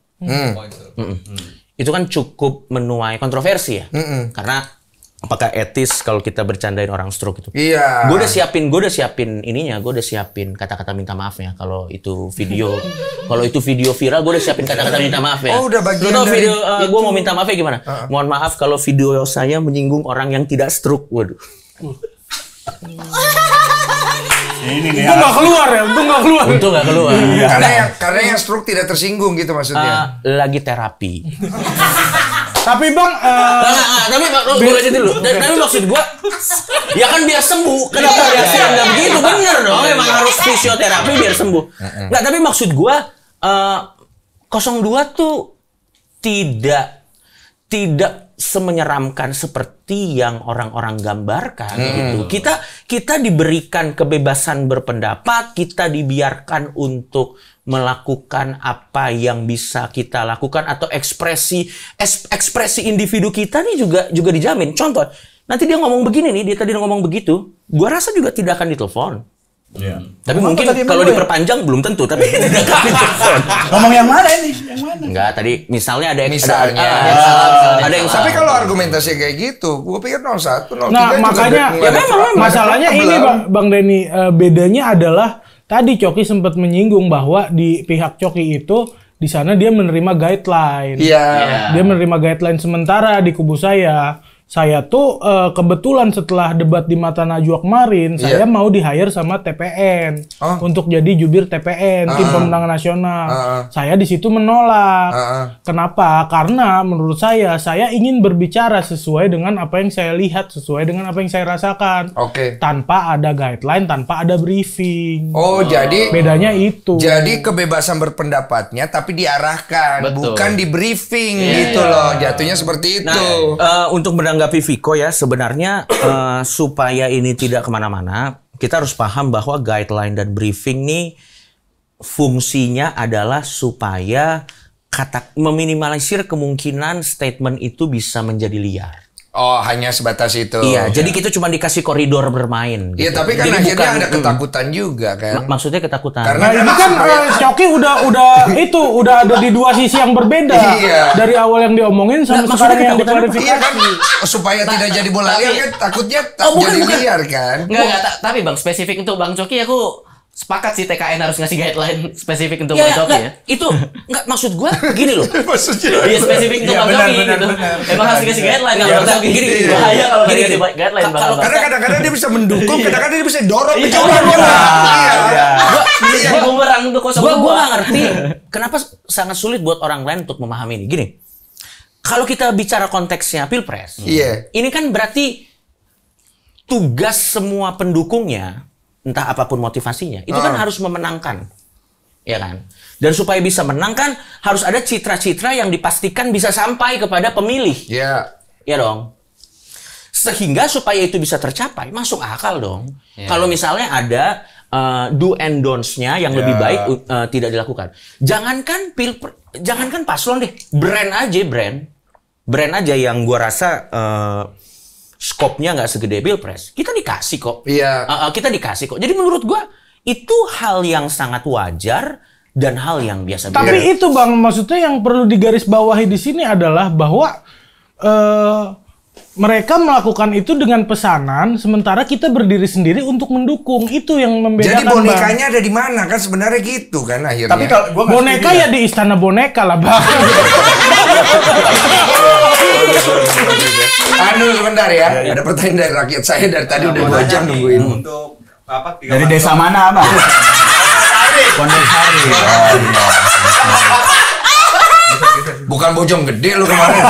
Itu kan cukup menuai kontroversi ya. Karena apakah etis kalau kita bercandain orang stroke itu? Iya. Gue udah siapin ininya, gue udah siapin kata-kata minta maafnya kalau itu video. Kalau itu video viral, gue udah siapin kata-kata minta maaf ya. Oh, udah bagian Lu tau dari video gue mau minta maafnya gimana? Mohon maaf kalau video saya menyinggung orang yang tidak stroke. Waduh. Ini nih. Untung nggak keluar ya, Untung nggak keluar. Karena yang stroke tidak tersinggung gitu maksudnya. Lagi terapi. Tapi Bang, tapi gue lanjutin dulu. Tapi maksud gue, ya kan biar sembuh. Kenapa reaksinya nggak begitu? Bener dong, emang harus fisioterapi biar sembuh. Nggak, tapi maksud gue, 02 tuh tidak semenyeramkan seperti yang orang-orang gambarkan gitu. Kita diberikan kebebasan berpendapat, kita dibiarkan untuk melakukan apa yang bisa kita lakukan atau ekspresi individu kita nih juga dijamin. Contoh, nanti dia ngomong begini nih, dia tadi ngomong begitu, gua rasa juga tidak akan ditelepon. Iya. Tapi mungkin kalau diperpanjang belum tentu, tapi tidak akan ditelepon. Ngomong yang mana ini? Yang mana? Enggak, tadi misalnya ada yang Tapi kalau argumentasi kayak gitu, gue pikir 01, 03 nah juga makanya ya memang masalahnya ini Bang Denny, bedanya adalah tadi Coki sempat menyinggung bahwa di pihak Coki itu di sana dia menerima guideline. Iya. Dia menerima guideline, sementara di kubu saya tuh kebetulan setelah debat di Mata Najwa kemarin, saya mau di-hire sama TPN untuk jadi jubir TPN, tim pemenangan nasional. Saya di situ menolak. Kenapa? Karena menurut saya ingin berbicara sesuai dengan apa yang saya lihat, sesuai dengan apa yang saya rasakan. Tanpa ada guideline, tanpa ada briefing. Jadi bedanya itu. Jadi kebebasan berpendapatnya tapi diarahkan, bukan di briefing gitu loh. Jatuhnya seperti itu. Untuk menanggapi Viko ya, sebenarnya supaya ini tidak kemana-mana, kita harus paham bahwa guideline dan briefing nih fungsinya adalah supaya meminimalisir kemungkinan statement itu bisa menjadi liar. Oh, hanya sebatas itu. Iya, jadi kita cuma dikasih koridor bermain. Iya, gitu. tapi kan jadi akhirnya ada ketakutan juga kan. Maksudnya ketakutan. Karena ini kan Coki udah ada di dua sisi yang berbeda. Dari awal yang diomongin sama sekarang yang diklarifikasi. Iya kan, supaya tidak jadi bola liar kan takutnya jadi liar kan. Enggak, tapi Bang, spesifik untuk Bang Coki aku sepakat sih TKN harus ngasih guideline spesifik untuk Bang Coki ya. Itu enggak, maksud gua gini loh. Maksudnya iya spesifik untuk Bang Coki gitu. Emang harus dikasih guideline kalau Bang Coki gini. Bahaya kalau enggak dikasih guideline Bang. Karena kadang-kadang dia bisa mendukung, kadang-kadang dia bisa dorong. Iya. Bumerang untuk 02. Gua enggak ngerti kenapa sangat sulit buat orang lain untuk memahami ini. Gini. Kalau kita bicara konteksnya Pilpres. Ini kan berarti tugas semua pendukungnya, entah apapun motivasinya, itu kan harus memenangkan, ya kan? Dan supaya bisa menangkan, harus ada citra-citra yang dipastikan bisa sampai kepada pemilih. Iya. Ya dong. Sehingga supaya itu bisa tercapai, masuk akal dong. Kalau misalnya ada do and don'ts-nya yang lebih baik tidak dilakukan. Jangankan paslon deh, brand aja yang gua rasa skopnya nggak segede Pilpres, kita dikasih kok. Kita dikasih kok. Jadi menurut gua itu hal yang sangat wajar dan hal yang biasa. Tapi itu Bang, maksudnya yang perlu digarisbawahi di sini adalah bahwa mereka melakukan itu dengan pesanan, sementara kita berdiri sendiri untuk mendukung. Itu yang membedakan. Jadi bonekanya ada di mana kan sebenarnya gitu kan akhirnya. Tapi kalau gua boneka ya di istana boneka lah Bang. Sebentar ya. Ada pertanyaan dari rakyat saya dari tadi udah 2 jam nungguin. Untuk apa? Dari desa mana, Bang? Pondok-Sari. Bukan Bojong Gede lu kemarin.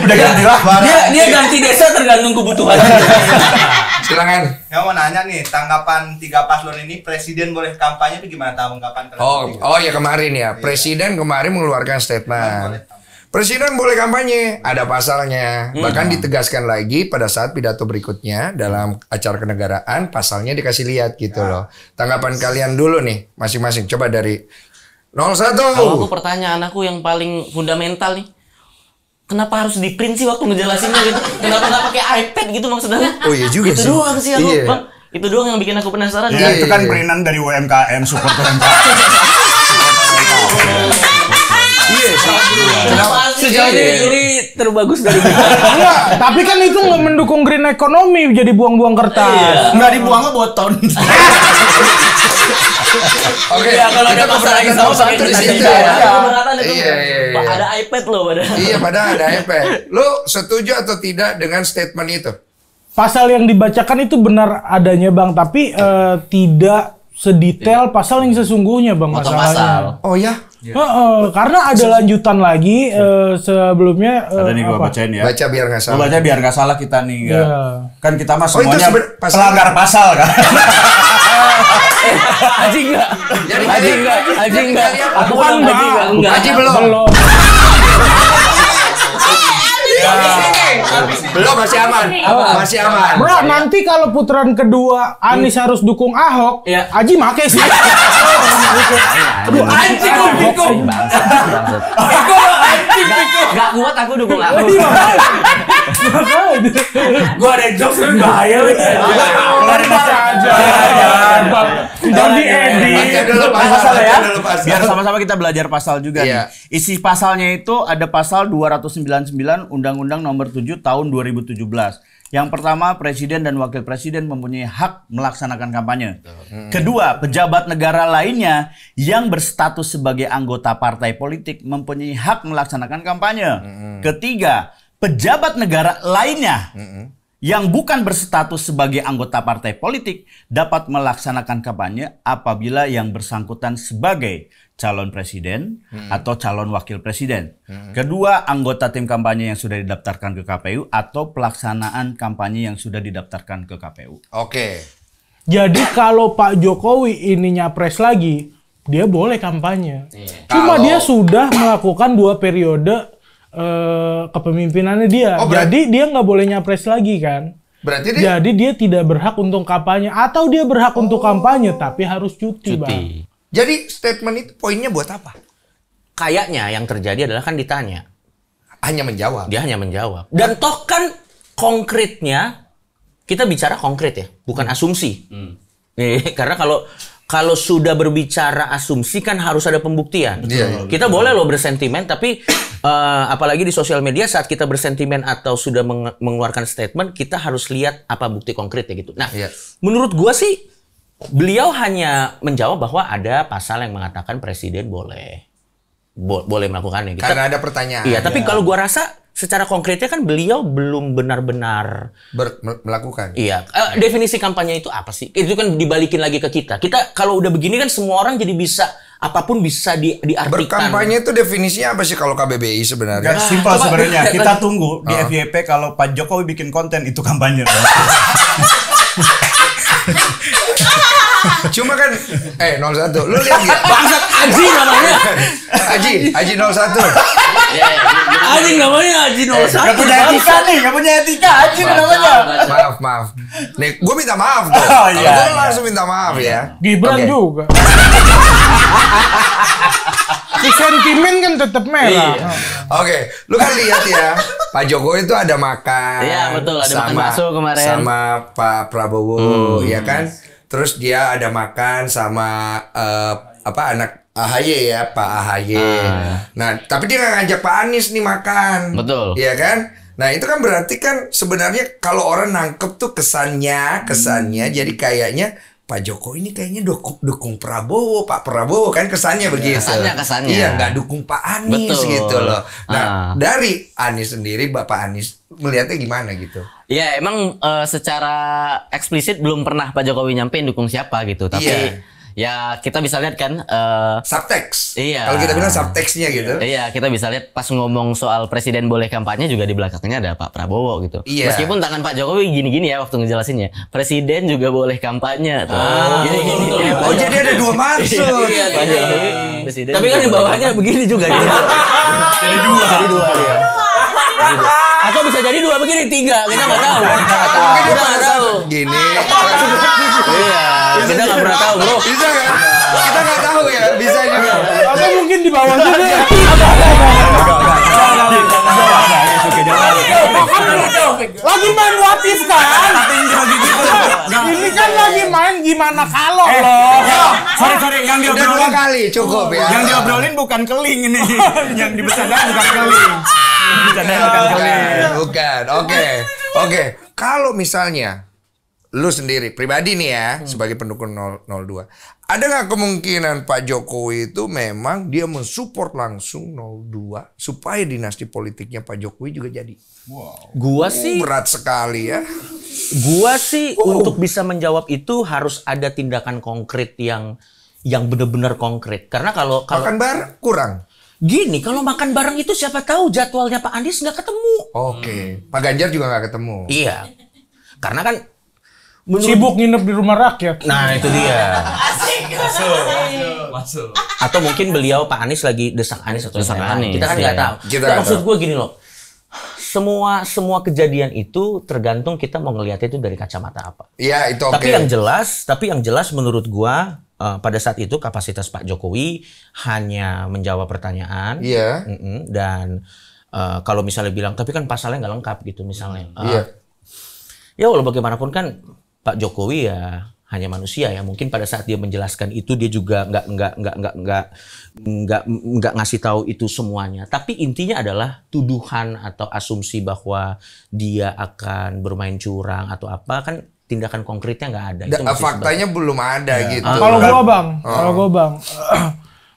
Udah ganti lah. Dia ganti desa tergantung kebutuhan. Silakan. Saya mau nanya nih, tanggapan 3 paslon ini, presiden boleh kampanye itu gimana tanggapan kalian? Oh ya kemarin ya. Presiden kemarin mengeluarkan statement. Presiden boleh kampanye, ada pasalnya. Bahkan ditegaskan lagi pada saat pidato berikutnya dalam acara kenegaraan, pasalnya dikasih lihat gitu loh. Tanggapan kalian dulu nih, masing-masing. Coba dari 01. Kalau aku pertanyaan aku yang paling fundamental nih, kenapa harus di print sih waktu ngejelasinnya gitu? Kenapa nggak pakai iPad gitu maksudnya? Oh iya juga itu sih. Itu doang sih aku, Bang. Itu doang yang bikin aku penasaran. Ya, itu kan printan dari UMKM, support UMKM. Sejauh ini terbagus Tapi kan itu nggak mendukung green economy, jadi buang-buang kertas. Nggak dibuang mah boton. Oke, Ya kalau ada masalah yang sama pakai kertas juga. Iya. Ada iPad loh padahal. Iya, padahal ada iPad. Lu setuju atau tidak dengan statement itu? Pasal yang dibacakan itu benar adanya Bang, tapi tidak sedetail pasal yang sesungguhnya Bang masalahnya. Oh ya? Karena ada lanjutan lagi sebelumnya. Ada nih gua bacain ya. Baca biar nggak salah. Gua baca biar nggak salah kita nih. Iya. Kan kita mah Oh, itu semuanya pasal. pelanggar pasal kan. Haji enggak? Haji enggak? Aku Bukan, enggak. Haji belum. Belum, masih aman. Masih aman. Bro, nanti kalau putaran kedua Anies harus dukung Ahok, Aji make sih. Aduh, anjing lu bingung. Enggak kuat aku dukung Ahok. Gua ada jokes lu bahaya lu. Dan diedit. Pasal ya. Biar sama-sama kita belajar pasal juga Iya. nih. Isi pasalnya itu ada pasal 299 Undang-Undang Nomor 7 Tahun 2017. Yang pertama, presiden dan wakil presiden mempunyai hak melaksanakan kampanye. Kedua, pejabat negara lainnya yang berstatus sebagai anggota partai politik mempunyai hak melaksanakan kampanye. Ketiga, pejabat negara lainnya yang bukan berstatus sebagai anggota partai politik dapat melaksanakan kampanye apabila yang bersangkutan sebagai calon presiden atau calon wakil presiden. Kedua, anggota tim kampanye yang sudah didaftarkan ke KPU atau pelaksanaan kampanye yang sudah didaftarkan ke KPU. Oke. Jadi kalau Pak Jokowi ini nyapres lagi, dia boleh kampanye. Cuma dia sudah melakukan 2 periode kepemimpinannya dia. Jadi dia nggak boleh nyapres lagi kan. Berarti dia... Jadi dia tidak berhak untuk kampanye. Atau dia berhak untuk kampanye tapi harus cuti. Bang. Jadi statement itu poinnya buat apa? Kayaknya yang terjadi adalah kan ditanya. Hanya menjawab. Dia hanya menjawab. Dan toh kan konkretnya, kita bicara konkret ya, bukan asumsi. Karena kalau sudah berbicara asumsi kan harus ada pembuktian. Iya. Kita boleh loh bersentimen, tapi apalagi di sosial media saat kita bersentimen atau sudah mengeluarkan statement, kita harus lihat apa bukti konkretnya gitu. Nah, menurut gua sih beliau hanya menjawab bahwa ada pasal yang mengatakan presiden boleh melakukannya. Karena ada pertanyaan. Iya, tapi kalau gua rasa secara konkretnya kan beliau belum benar-benar melakukan. Iya, definisi kampanye itu apa sih? Itu kan dibalikin lagi ke kita. Kita kalau udah begini kan semua orang jadi bisa apapun bisa diartikan. Berkampanye itu definisinya apa sih kalau KBBI sebenarnya? Simpel sebenarnya. Kita tunggu di FYP kalau Pak Jokowi bikin konten itu kampanye. Cuma kan 01. Lu lihat enggak? Bangsat Haji namanya. Haji 01. Haji namanya Haji 01. Enggak punya etika nih, enggak punya etika Haji namanya. Maaf. Nih, gue minta maaf tuh. Gue langsung minta maaf ya. Gibran juga. Si sentimen kan tetap merah. Oke, lu kan lihat ya, Pak Jokowi itu ada makan. Iya, betul, ada makan bakso kemarin. Sama Pak Prabowo, ya kan? Terus dia ada makan sama anak AHY ya, Pak AHY. Nah, tapi dia nggak ngajak Pak Anies nih makan. Betul. Iya kan? Nah, itu kan berarti kan sebenarnya kalau orang nangkep tuh kesannya jadi kayaknya Pak Jokowi ini kayaknya dukung Prabowo, Pak Prabowo kan kesannya begitu. Kesannya. Iya, nggak dukung Pak Anies. Betul. Gitu loh. Nah, dari Anies sendiri, Bapak Anies melihatnya gimana gitu? Ya emang secara eksplisit belum pernah Pak Jokowi nyampein dukung siapa gitu. Tapi ya kita bisa lihat kan subtext. Iya. Kalau kita bilang subtextnya gitu. Iya, kita bisa lihat pas ngomong soal presiden boleh kampanye juga di belakangnya ada Pak Prabowo gitu. Iya. Meskipun tangan Pak Jokowi gini-gini ya waktu ngejelasinnya. Presiden juga boleh kampanye tuh. Gini-gini. Oh, jadi ada dua maksud. Iya, Pak Jokowi. Presiden. Tapi kan di bawahnya begini juga gitu. Jadi dua ya. Atau bisa jadi 2 begini 3, kita nggak tahu. Kita nggak tahu. Gini. Iya, kita nggak pernah tahu bro. Bisa nggak? Kita nggak tahu ya. Bisa juga. Atau mungkin di bawah juga. Lagi main what if kan? Ini kan lagi main gimana kalau loh. Sorry, yang Udah diobrolin 2 kali cukup ya. Yang diobrolin bukan keling ini. Yang dibicarakan bukan keling. Bukan. Oke. Kalau misalnya lu sendiri pribadi nih ya sebagai pendukung 02, ada nggak kemungkinan Pak Jokowi itu memang dia mensupport langsung 02 supaya dinasti politiknya Pak Jokowi juga jadi? Gua sih berat sekali ya. Gua sih untuk bisa menjawab itu harus ada tindakan konkret yang benar-benar konkret. Karena kalau makan bareng kurang. Gini, kalau makan bareng itu siapa tahu jadwalnya Pak Anies nggak ketemu. Oke. Pak Ganjar juga nggak ketemu. Iya. Karena kan sibuk nginep di rumah rakyat. Nah, itu dia. Masuk. Atau mungkin beliau Pak Anies lagi desak Anies atau desak Anies. Kita kan nggak tahu. Maksud gue gini loh. Semua kejadian itu tergantung kita mau ngelihatnya itu dari kacamata apa. Iya, itu oke. Tapi yang jelas menurut gua pada saat itu kapasitas Pak Jokowi hanya menjawab pertanyaan. Iya. Dan kalau misalnya bilang tapi kan pasalnya nggak lengkap gitu misalnya. Iya. Ya walau bagaimanapun kan Pak Jokowi ya hanya manusia ya. Mungkin pada saat dia menjelaskan itu dia juga nggak ngasih tahu itu semuanya. Tapi intinya adalah tuduhan atau asumsi bahwa dia akan bermain curang atau apa kan tindakan konkretnya nggak ada. Itu faktanya belum ada gitu. Kalau gua bang,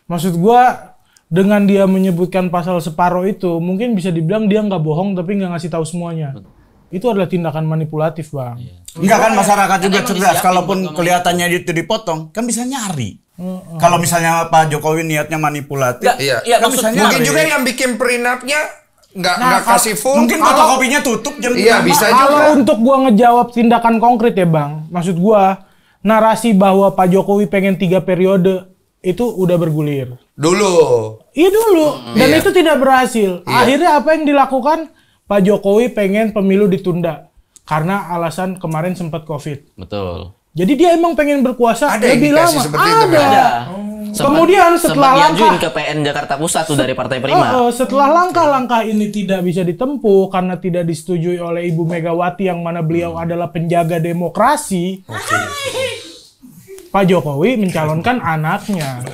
maksud gua dengan dia menyebutkan pasal separuh itu mungkin bisa dibilang dia nggak bohong tapi nggak ngasih tahu semuanya. Itu adalah tindakan manipulatif, Bang. Enggak kan masyarakat juga cerdas. Kalaupun kelihatannya itu dipotong, kan bisa nyari. Kalau misalnya Pak Jokowi niatnya manipulatif, iya, kan bisa nyari. Mungkin juga yang bikin prenupnya nggak kasih full. Mungkin fotokopinya tutup jam. Iya, bisa juga. Kalau untuk gua ngejawab tindakan konkret ya, Bang. Maksud gua narasi bahwa Pak Jokowi pengen 3 periode itu udah bergulir. Dulu. Iya dulu. Dan itu tidak berhasil. Akhirnya apa yang dilakukan? Pak Jokowi pengen pemilu ditunda karena alasan kemarin sempat COVID. Betul. Jadi dia emang pengen berkuasa lebih lama. Ada. Kemudian setelah langkah ke PN Jakarta Pusat tuh dari Partai Prima. Setelah langkah-langkah ini tidak bisa ditempuh karena tidak disetujui oleh Ibu Megawati yang mana beliau adalah penjaga demokrasi. Pak Jokowi mencalonkan anaknya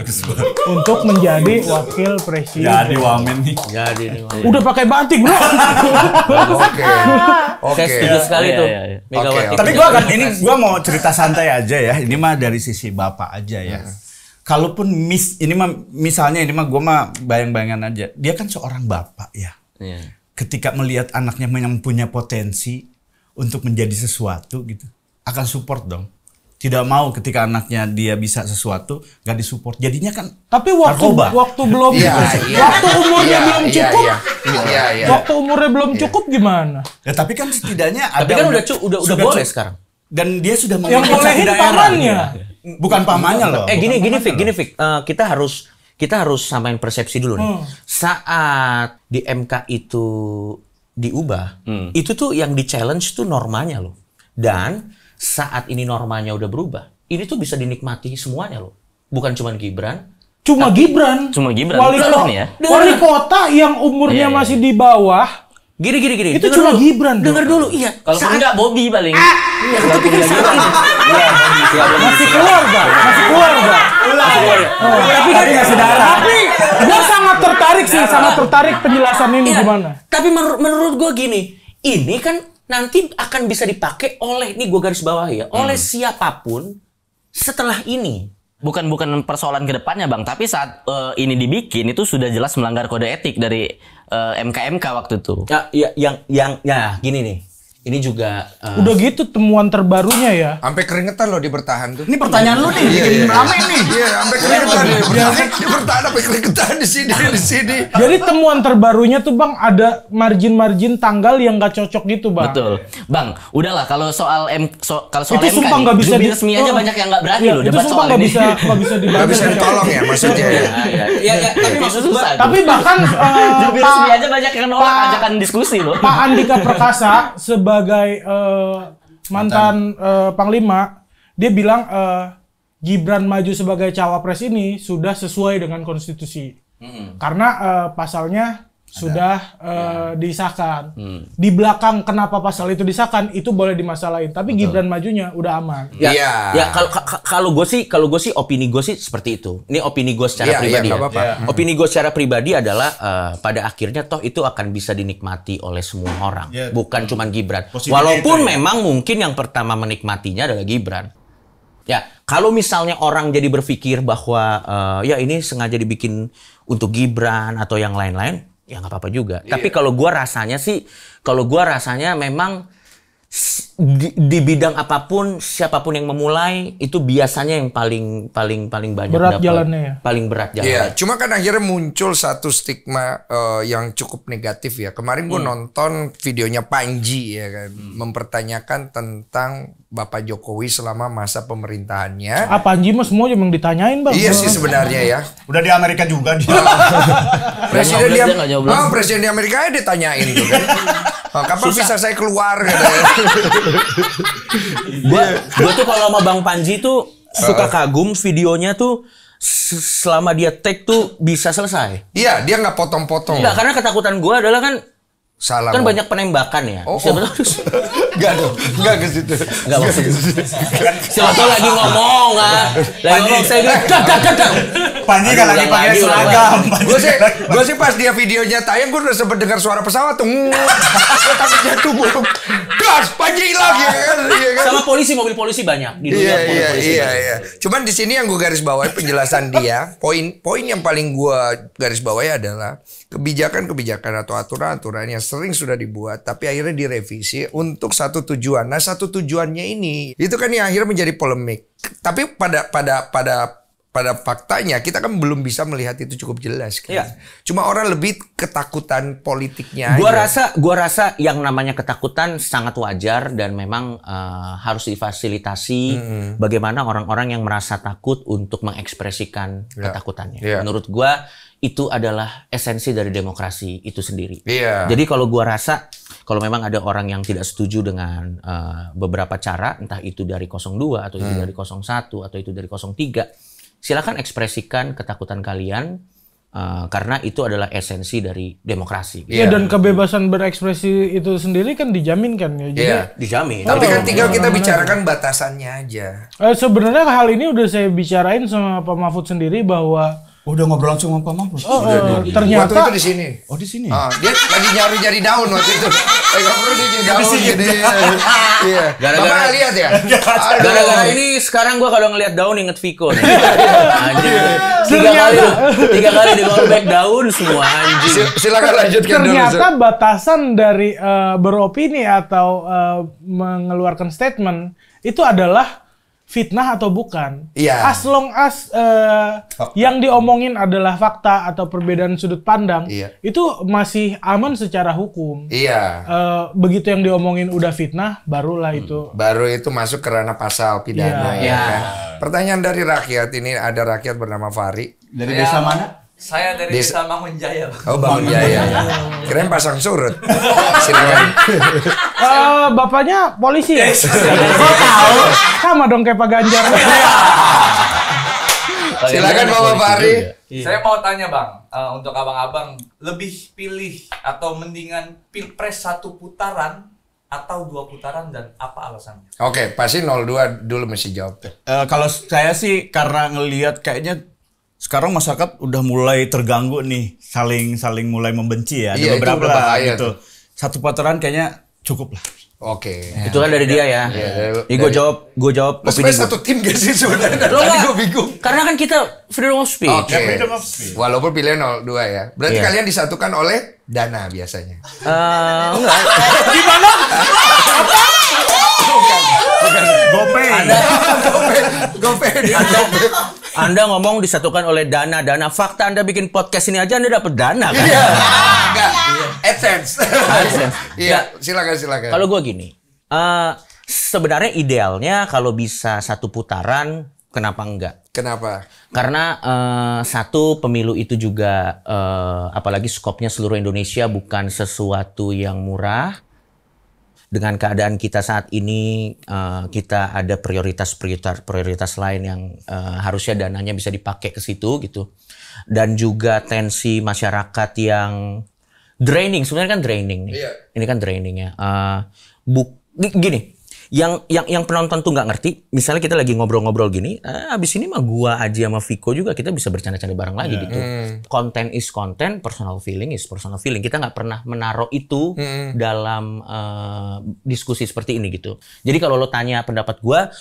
untuk menjadi wakil presiden. Jadi wamen nih. Udah pakai batik, Bro. Oke. Saya setuju sekali tuh. Megawati. Tapi gua mau cerita santai aja ya. Ini mah dari sisi Bapak aja ya. Kalaupun misalnya gua mah bayang-bayangan aja. Dia kan seorang bapak ya. Ketika melihat anaknya yang punya potensi untuk menjadi sesuatu gitu, akan support dong. Tidak mau ketika anaknya dia bisa sesuatu nggak disupport, jadinya kan tapi waktu belum waktu umurnya belum cukup waktu umurnya belum cukup gimana ya, tapi kan setidaknya ada kan udah boleh sekarang dan dia sudah yang bolehin pamannya bukan pamannya loh. Gini Fik, kita harus samain persepsi dulu nih. Saat di MK itu diubah, itu tuh yang di challenge tuh normanya loh. Dan saat ini normanya udah berubah, ini tuh bisa dinikmati semuanya loh. Bukan cuma Gibran. Gibran. Wali kota yang umurnya masih di bawah. Gini. Itu cuma Gibran. Dengar dulu, iya. Kalau enggak Bobby paling. Masih keluarga. Tapi nggak saudara. Tapi gue sangat tertarik penjelasan ini gimana. Tapi menurut gue gini, ini kan nanti akan bisa dipakai oleh, ini gue garis bawah ya, oleh siapapun setelah ini. Bukan persoalan ke depannya, Bang, tapi saat ini dibikin itu sudah jelas melanggar kode etik dari MK waktu itu. Gini nih. Ini juga udah gitu temuan terbarunya ya. Sampai keringetan loh dia bertahan tuh. Ini pertanyaan lu nih, bikin rame nih. Iya, sampai keringetan dia bertahan sampai keringetan di sini. Jadi temuan terbarunya tuh Bang ada margin tanggal yang nggak cocok gitu Bang. Betul, Bang. Udahlah kalau soal itu MK nggak bisa resmi aja banyak yang nggak berani loh debat soal ini. Nggak bisa dibahas. Nggak bisa ditolong ya maksudnya. Iya. Tapi maksud gua. Tapi bahkan jubir resmi aja banyak yang nolak ajakan diskusi loh. Pak Andika Perkasa sebagai mantan Panglima, dia bilang Gibran maju sebagai cawapres ini sudah sesuai dengan konstitusi. Karena pasalnya sudah disahkan. Di belakang kenapa pasal itu disahkan itu boleh dimasalahin, tapi Gibran majunya udah aman. Ya kalau gue sih opini gue sih seperti itu. Ini opini gue secara pribadi. Opini gue secara pribadi adalah pada akhirnya toh itu akan bisa dinikmati oleh semua orang, bukan cuma Gibran. Walaupun memang mungkin yang pertama menikmatinya adalah Gibran. Ya, kalau misalnya orang jadi berpikir bahwa ya ini sengaja dibikin untuk Gibran atau yang lain-lain, ya nggak apa-apa juga. Tapi kalau gua rasanya memang di bidang apapun, siapapun yang memulai itu biasanya yang paling banyak berat jalannya ya. Paling berat jalannya. Iya, cuma kan akhirnya muncul satu stigma yang cukup negatif ya. Kemarin gue nonton videonya Panji ya kan, mempertanyakan tentang Bapak Jokowi selama masa pemerintahannya. Panji mah semua yang ditanyain, Bang. Iya sih sebenarnya ya. Udah di Amerika juga dia. Presiden di Amerika aja ditanyain tuh kan. Kapan bisa saya keluar katanya. Gue tuh kalau sama Bang Panji tuh suka kagum videonya tuh selama dia take tuh bisa selesai. Iya, dia nggak potong-potong. Enggak, karena ketakutan gue adalah kan salah kan banyak penembakan ya. Enggak dong, enggak ke situ. Enggak maksud. Siapa tuh lagi ngomong lagi ngomong saya bilang Panji kan lagi pakai seragam. Gue sih pas dia videonya tayang gue udah sempet dengar suara pesawat tuh. Gue takut jatuh gue. Gas, Panji lagi kan. Sama polisi, mobil polisi banyak di dunia polisi. Iya. Cuman di sini yang gue garis bawahi penjelasan dia, poin yang paling gue garis bawahi adalah kebijakan-kebijakan atau aturan-aturan yang sering sudah dibuat tapi akhirnya direvisi untuk satu tujuan. Nah, satu tujuannya ini itu kan yang akhirnya menjadi polemik. Tapi pada faktanya kita kan belum bisa melihat itu cukup jelas kan. Iya. Cuma orang lebih ketakutan politiknya Gua rasa yang namanya ketakutan sangat wajar dan memang harus difasilitasi bagaimana orang-orang yang merasa takut untuk mengekspresikan ketakutannya. Menurut gua itu adalah esensi dari demokrasi itu sendiri. Jadi kalau gua rasa kalau memang ada orang yang tidak setuju dengan beberapa cara, entah itu dari 02 atau itu dari 01 atau itu dari 03, silakan ekspresikan ketakutan kalian karena itu adalah esensi dari demokrasi. Iya, dan kebebasan berekspresi itu sendiri kan dijamin kan ya. Jadi dijamin. Tapi kan tinggal kita bicarakan batasannya aja. Sebenarnya hal ini udah saya bicarain sama Pak Mahfud sendiri bahwa udah ngobrol langsung sama Pak Mahfud. Ternyata waktu itu di sini. Oh, di sini. Dia lagi nyari daun waktu itu. Enggak perlu dia jadi daun gini. Iya. Bapak lihat ya. Gara-gara ini sekarang gua kalau ngelihat daun inget Viko nih. Anjing. Tiga kali di back daun semua anjing. Silakan lanjutkan dulu. Ternyata batasan dari beropini atau mengeluarkan statement itu adalah fitnah atau bukan. As long as yang diomongin adalah fakta atau perbedaan sudut pandang, itu masih aman secara hukum. Begitu yang diomongin udah fitnah, barulah itu. Baru itu masuk ke ranah pasal pidana. Kan? Pertanyaan dari rakyat, ini ada rakyat bernama Fari. Dari desa mana? Saya dari desa Mangunjaya. Oh, Mangunjaya. Keren pasang surut. Silakan. Bapaknya polisi ya? Kok tahu? Sama dong kayak Pak Ganjar. Silakan Bapak Fahri. Saya mau tanya Bang, untuk abang-abang, lebih pilih atau mendingan pilpres 1 putaran atau 2 putaran dan apa alasannya? Oke, pasti 02 dulu mesti jawab. Kalau saya sih karena ngelihat kayaknya sekarang masyarakat udah mulai terganggu nih, saling mulai membenci ya. Ada beberapa lah gitu. 1 putaran kayaknya cukup lah. Oke. Itu kan dari dia ya. Ini gue jawab opini gue. Satu tim gak sih sebenarnya? Tadi gue bingung. Karena kan kita freedom of speech. Freedom of speech. Walaupun pilihan 02 ya. Berarti kalian disatukan oleh dana biasanya. Enggak. Gimana? Bukan. GoPay. Anda ngomong disatukan oleh dana fakta. Anda bikin podcast ini aja Anda dapat dana kan? Enggak. AdSense. Iya, silakan. Kalau gue gini, sebenarnya idealnya kalau bisa 1 putaran, kenapa enggak? Kenapa? Karena satu, pemilu itu juga apalagi skopnya seluruh Indonesia bukan sesuatu yang murah. Dengan keadaan kita saat ini, kita ada prioritas lain yang harusnya dananya bisa dipakai ke situ gitu. Dan juga tensi masyarakat yang draining. Sebenarnya kan draining nih. Ini kan draining ya. Gini. Yang penonton tuh nggak ngerti, misalnya kita lagi ngobrol-ngobrol gini, abis ini mah gua Aji sama Viko juga kita bisa bercanda-canda bareng lagi gitu. Konten is konten, personal feeling is personal feeling. Kita nggak pernah menaruh itu dalam diskusi seperti ini gitu. Jadi kalau lo tanya pendapat gua,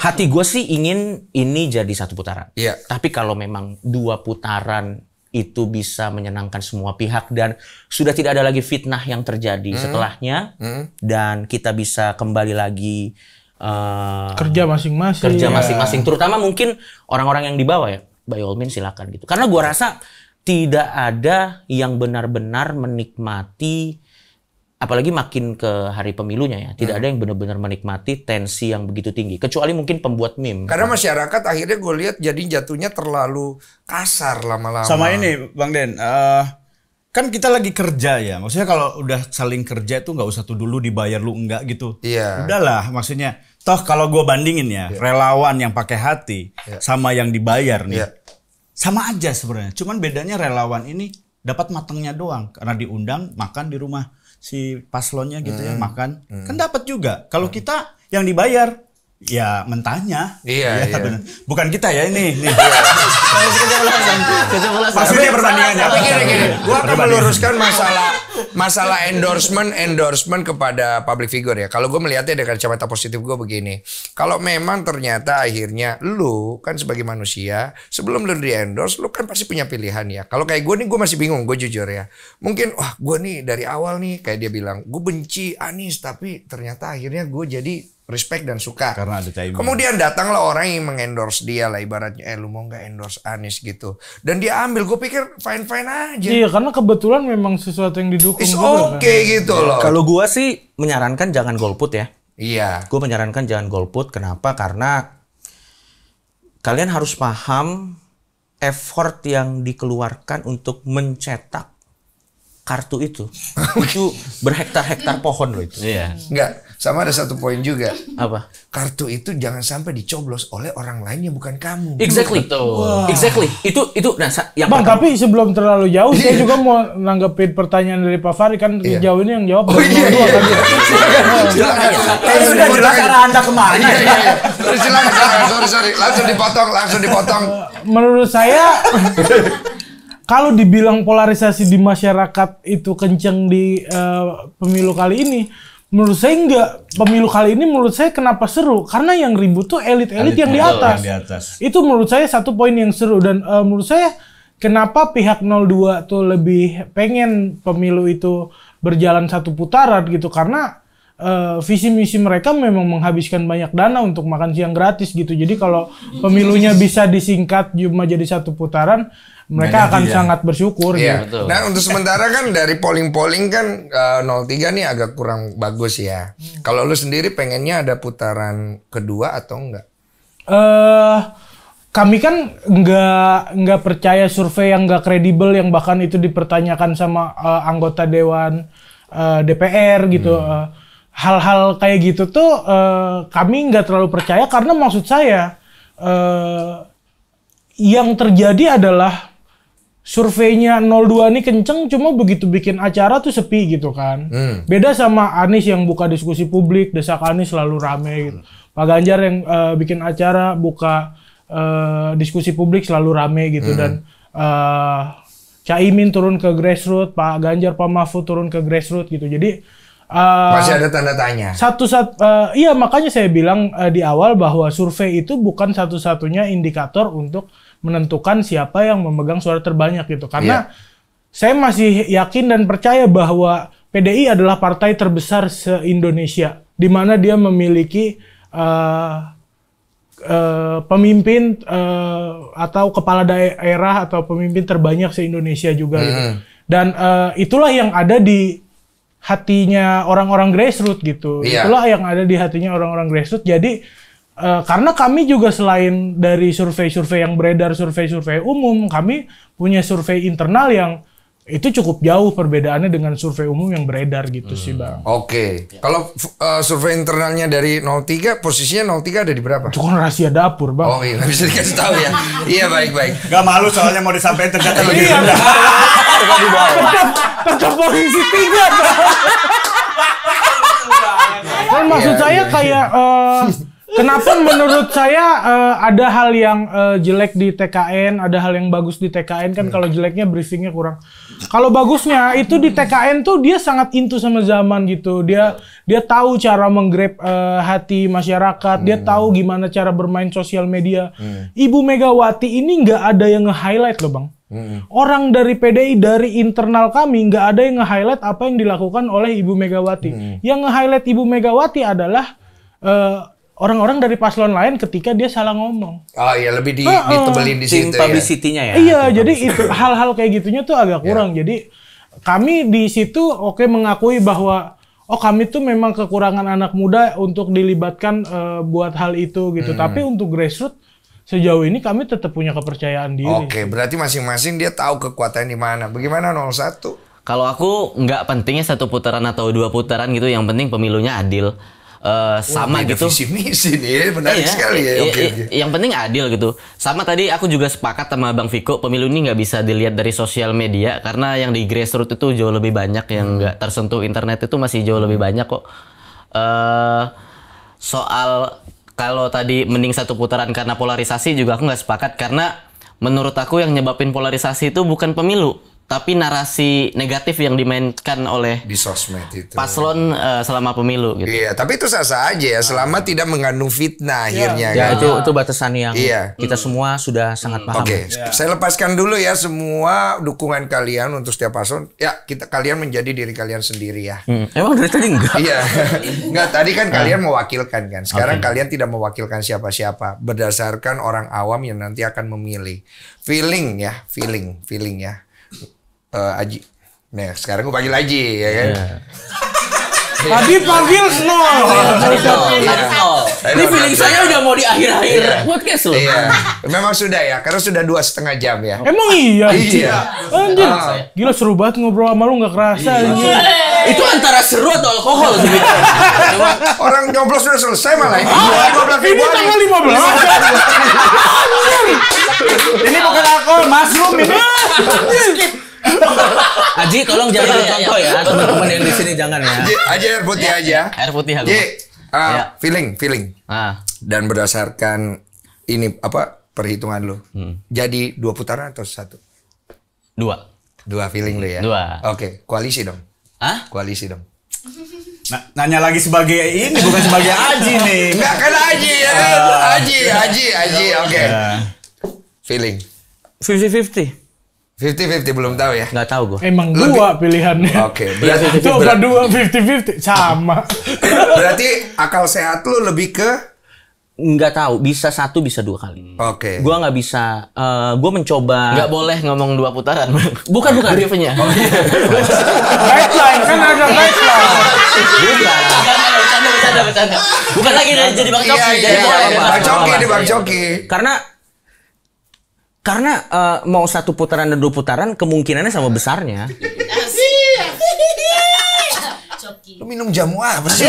hati gua sih ingin ini jadi satu putaran. Tapi kalau memang 2 putaran itu bisa menyenangkan semua pihak dan sudah tidak ada lagi fitnah yang terjadi setelahnya dan kita bisa kembali lagi kerja masing-masing. Terutama mungkin orang-orang yang di bawah ya, by all means silakan gitu. Karena gua rasa tidak ada yang benar-benar menikmati, apalagi makin ke hari pemilunya ya, tidak ada yang benar-benar menikmati tensi yang begitu tinggi. Kecuali mungkin pembuat meme. Karena masyarakat akhirnya gue lihat jadi jatuhnya terlalu kasar lama-lama. Sama ini Bang Den, kan kita lagi kerja ya. Maksudnya kalau udah saling kerja itu nggak usah tuh dulu dibayar lu enggak gitu. Udahlah, maksudnya. Toh kalau gue bandingin ya, relawan yang pakai hati sama yang dibayar nih. Sama aja sebenarnya. Cuman bedanya relawan ini dapat matangnya doang. Karena diundang makan di rumah si paslonnya gitu ya, makan. Kan dapat juga. Kalau kita yang dibayar ya mentahnya. Bener. Bukan kita ya ini. Maksudnya perbandingannya. Tapi gini, gua akan meluruskan masalah endorsement kepada public figure ya. Kalau gue melihatnya dari kacamata positif gue begini. Kalau memang ternyata akhirnya lu kan sebagai manusia, sebelum lu di-endorse, lu kan pasti punya pilihan ya. Kalau kayak gue nih, gue masih bingung, gue jujur ya. Mungkin, wah gue nih dari awal nih, kayak dia bilang, gue benci Anies, tapi ternyata akhirnya gue jadi respect dan suka. Karena ada timing. Kemudian datanglah orang yang mengendorse dia lah, ibaratnya lu mau nggak endorse Anies gitu, dan dia ambil, gue pikir fine aja. Iya, karena kebetulan memang sesuatu yang didukung. It's okay gitu loh. Kalau gue sih menyarankan jangan golput ya. Iya. Gue menyarankan jangan golput. Kenapa? Karena kalian harus paham effort yang dikeluarkan untuk mencetak kartu itu berhektar-hektar pohon loh itu. Iya. Enggak, sama ada satu poin juga. Apa? Kartu itu jangan sampai dicoblos oleh orang lain yang bukan kamu. Exactly. Wow. Exactly. Itu nah yang Bang, tapi sebelum terlalu jauh saya juga mau nanggepin pertanyaan dari Pak Fahri kan jauh ini yang jawab dari 02 tadi. Sudah jelas arah Anda kemana. Sorry. Langsung dipotong. Menurut saya kalau dibilang polarisasi di masyarakat itu kenceng di pemilu kali ini, menurut saya enggak. Pemilu kali ini menurut saya kenapa seru? Karena yang ribut tuh elit-elit yang di atas. Itu menurut saya satu poin yang seru. Dan menurut saya kenapa pihak 02 tuh lebih pengen pemilu itu berjalan satu putaran gitu. Karena visi misi mereka memang menghabiskan banyak dana untuk makan siang gratis gitu. Jadi kalau pemilunya bisa disingkat cuma jadi satu putaran, mereka akan sangat bersyukur. Gitu. Nah untuk sementara kan dari polling kan 03 nih agak kurang bagus ya. Kalau lu sendiri pengennya ada putaran kedua atau enggak? Kami kan nggak percaya survei yang nggak kredibel, yang bahkan itu dipertanyakan sama anggota Dewan DPR gitu. Hal-hal kayak gitu tuh kami nggak terlalu percaya karena maksud saya yang terjadi adalah surveinya 02 ini kenceng, cuma begitu bikin acara tuh sepi gitu kan. Beda sama Anies yang buka diskusi publik, desak Anies selalu rame gitu. Pak Ganjar yang bikin acara, buka diskusi publik selalu rame gitu. Dan Caimin turun ke grassroots, Pak Ganjar, Pak Mahfud turun ke grassroots gitu. Jadi masih ada tanda tanya. Iya, makanya saya bilang di awal bahwa survei itu bukan satu-satunya indikator untuk menentukan siapa yang memegang suara terbanyak gitu. Karena saya masih yakin dan percaya bahwa PDI adalah partai terbesar se-Indonesia, di mana dia memiliki pemimpin atau kepala daerah atau pemimpin terbanyak se-Indonesia juga gitu. Dan itulah yang ada di hatinya orang-orang grassroots gitu. Itulah yang ada di hatinya orang-orang grassroots. Jadi karena kami juga selain dari survei-survei yang beredar, survei-survei umum, kami punya survei internal yang itu cukup jauh perbedaannya dengan survei umum yang beredar gitu sih Bang. Oke. Kalau survei internalnya dari 03, posisinya 03 ada di berapa? Itu kan rahasia dapur Bang. Oh iya, nggak bisa dikasih tahu ya. Iya, baik-baik. Gak malu soalnya mau disampaikan ternyata lebih Iya. rendah. Tetap posisi 3 Bang. Dan maksud saya kayak kenapa menurut saya ada hal yang jelek di TKN, ada hal yang bagus di TKN kan kalau jeleknya briefingnya kurang. Kalau bagusnya itu di TKN tuh dia sangat into sama zaman gitu. Dia tahu cara menggrab hati masyarakat, dia tahu gimana cara bermain sosial media. Ibu Megawati ini nggak ada yang nge-highlight loh Bang. Orang dari PDI, dari internal kami nggak ada yang nge-highlight apa yang dilakukan oleh Ibu Megawati. Yang nge-highlight Ibu Megawati adalah orang-orang dari paslon lain ketika dia salah ngomong. Oh iya, lebih ditebelin di situ ya. Publicity-nya ya. Iya, jadi itu hal-hal kayak gitunya tuh agak kurang. Jadi kami di situ mengakui bahwa kami tuh memang kekurangan anak muda untuk dilibatkan buat hal itu gitu. Tapi untuk grassroots sejauh ini kami tetap punya kepercayaan diri. Oke, berarti masing-masing dia tahu kekuatan di mana. Bagaimana 01? Kalau aku nggak pentingnya 1 putaran atau 2 putaran gitu, yang penting pemilunya adil. Sama gitu. Visi misi nih, menarik sekali ya. Yang penting adil gitu. Sama tadi aku juga sepakat sama Bang Viko, pemilu ini nggak bisa dilihat dari sosial media karena yang di grassroots itu jauh lebih banyak, yang nggak tersentuh internet itu masih jauh lebih banyak kok. Soal kalau tadi mending 1 putaran karena polarisasi juga aku nggak sepakat, karena menurut aku yang nyebabin polarisasi itu bukan pemilu, tapi narasi negatif yang dimainkan oleh di sosmed itu paslon selama pemilu gitu. Iya, tapi itu sah-sah aja ya selama tidak mengandung fitnah akhirnya Ya, kan. itu batasan yang kita semua sudah sangat paham. Oke, saya lepaskan dulu ya semua dukungan kalian untuk setiap paslon. Ya, kalian menjadi diri kalian sendiri ya. Emang dari tadi enggak? Iya. Enggak, tadi kan kalian mewakilkan kan. Sekarang kalian tidak mewakilkan siapa-siapa berdasarkan orang awam yang nanti akan memilih. Feeling ya. Aji. Nah, sekarang gue panggil Aji ya kan. Tadi panggil nol. Ini feeling saya udah mau di akhir-akhir podcast loh. Iya. Memang sudah ya, karena sudah 2,5 jam ya. Emang iya? Iya. Anjir. Gila seru banget ngobrol sama lu, nggak kerasa anjir. Itu antara seru atau alkohol sih? Orang nyoblos sudah selesai malah. Ini tanggal 15. Ini bukan alkohol, mushroom ini. Aji, tolong jangan contoh ya, teman-teman yang di sini jangan ya. Aji air putih aja. Air putih aku. Feeling. Dan berdasarkan ini perhitungan lu. Jadi 2 putaran atau 1? 2 feeling lu ya. 2. Oke, koalisi dong. Koalisi dong. Nanya lagi sebagai ini, bukan sebagai Aji nih. Enggak kan Aji ya. Aji. Oke. Feeling. 50-50. 50-50 belum tahu ya. Nggak tahu gue. Emang 2 pilihannya. Oke, berarti itu apa 2 50-50 sama. Berarti akal sehat lu lebih ke nggak tahu, bisa 1 bisa 2 kali. Oke. Gua nggak bisa, gua mencoba. Nggak boleh ngomong 2 putaran. Bukan briefnya. Guideline kan ada guideline. Bercanda. Bukan lagi jadi Bang Coki. Jadi boleh. Bang Coki. Karena mau 1 putaran dan 2 putaran kemungkinannya sama besarnya. Lu minum jamu apa sih?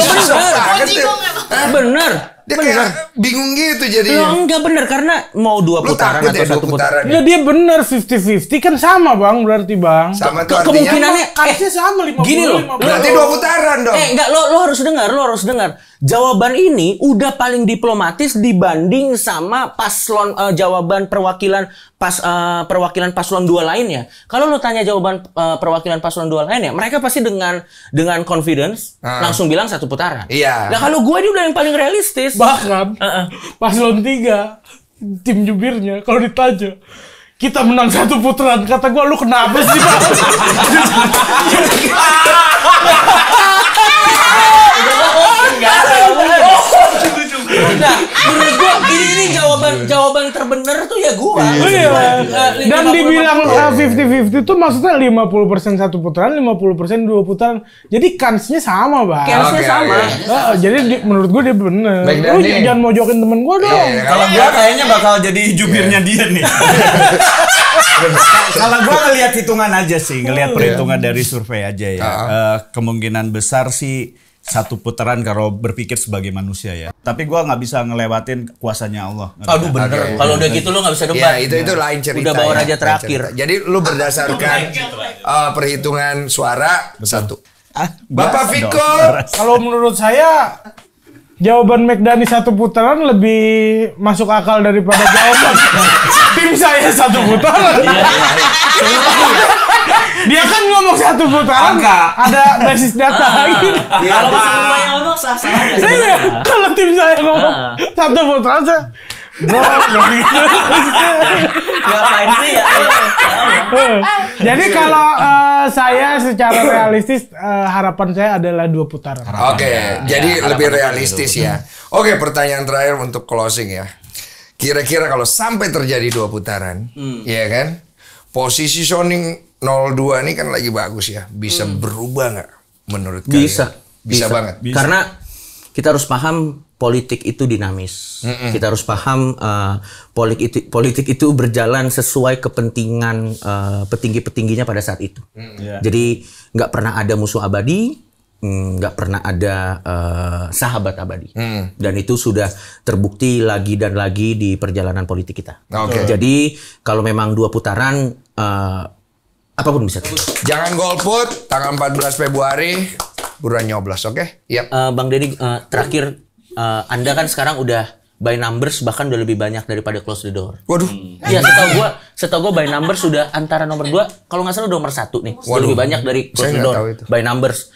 Bener. Dia kayak bingung gitu jadi. Enggak bener, karena mau 2 putaran atau 1 putaran. Ya dia bener 50-50 kan sama Bang, berarti Bang. Sama tuh artinya. Kemungkinannya kasusnya sama 50. Gini loh. Berarti 2 putaran dong. Enggak, lo harus dengar. Jawaban ini udah paling diplomatis dibanding sama paslon jawaban perwakilan paslon 2 lainnya. Kalau lo tanya jawaban perwakilan paslon 2 lainnya, mereka pasti dengan confidence langsung bilang 1 putaran. Iya. Nah, kalau gue ini udah yang paling realistis. Bahkan paslon 3 tim jubirnya kalau ditanya kita menang 1 putaran, kata gua lu kenapa sih Pak? Nah, menurut gua ini jawaban terbener tuh ya gua. Dan dibilang 50-50 itu maksudnya 50% 1 putaran, 50% 2 putaran. Jadi kansnya sama, Bang. Kansnya sama. Jadi menurut gua dia bener. Lu jangan mojokin temen gua dong. Kalau gua kayaknya bakal jadi jubirnya dia nih. Kalau gua ngelihat hitungan aja sih, ngelihat perhitungan dari survei aja ya. Kemungkinan besar sih satu putaran kalau berpikir sebagai manusia ya. Tapi gua nggak bisa ngelewatin kuasanya Allah. Aduh bener. Kalau udah gitu lo nggak bisa debat. Ya itu lain cerita. Udah bawa ya, raja terakhir. Jadi lu berdasarkan perhitungan suara satu. Bapak Viko. Kalau menurut saya jawaban McDani satu putaran lebih masuk akal daripada jawaban tim saya satu putaran. Dia kan ngomong satu putaran, ada basis data lagi. Kalau saya ngomong sah-sah aja. Kalau tim saya ngomong satu putaran saya ngapain sih ya? Jadi kalau saya secara realistis harapan saya adalah 2 putaran. Oke, jadi lebih realistis ya. Oke, pertanyaan terakhir untuk closing ya. Kira-kira kalau sampai terjadi 2 putaran, ya kan? Positioning 02 ini kan lagi bagus ya. Bisa berubah nggak menurut kalian? Bisa banget. Karena kita harus paham politik itu dinamis. Kita harus paham politik itu berjalan sesuai kepentingan petinggi-petingginya pada saat itu. Jadi nggak pernah ada musuh abadi, nggak pernah ada sahabat abadi. Dan itu sudah terbukti lagi dan lagi di perjalanan politik kita. Jadi kalau memang 2 putaran, apapun bisa terjadi. Jangan golput, tanggal 14 Februari, buruan nyoblos, oke? Yap. Bang Deddy, terakhir, Anda kan sekarang udah by numbers bahkan udah lebih banyak daripada close the door. Waduh. Iya, setahu gua by numbers sudah antara nomor 2, kalau nggak salah udah nomor 1 nih. Sudah lebih banyak dari close the door by numbers.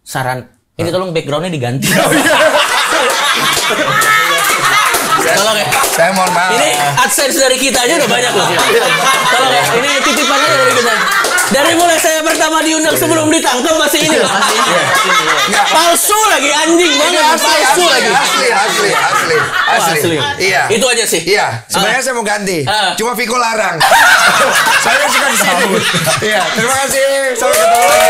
Saran, ini tolong backgroundnya diganti. Tolong ya. Saya mohon maaf. Ini AdSense dari kita aja udah banyak loh. Tolong ya, ini titipannya dari kita. Dari mulai saya pertama diundang sebelum ditangkap masih ini loh. Palsu lagi, anjing banget. Palsu lagi. Asli. Iya. Itu aja sih. Iya. Sebenarnya saya mau ganti. Cuma Viko larang. Saya suka disambut. Iya. Terima kasih. Sampai ketemu lagi.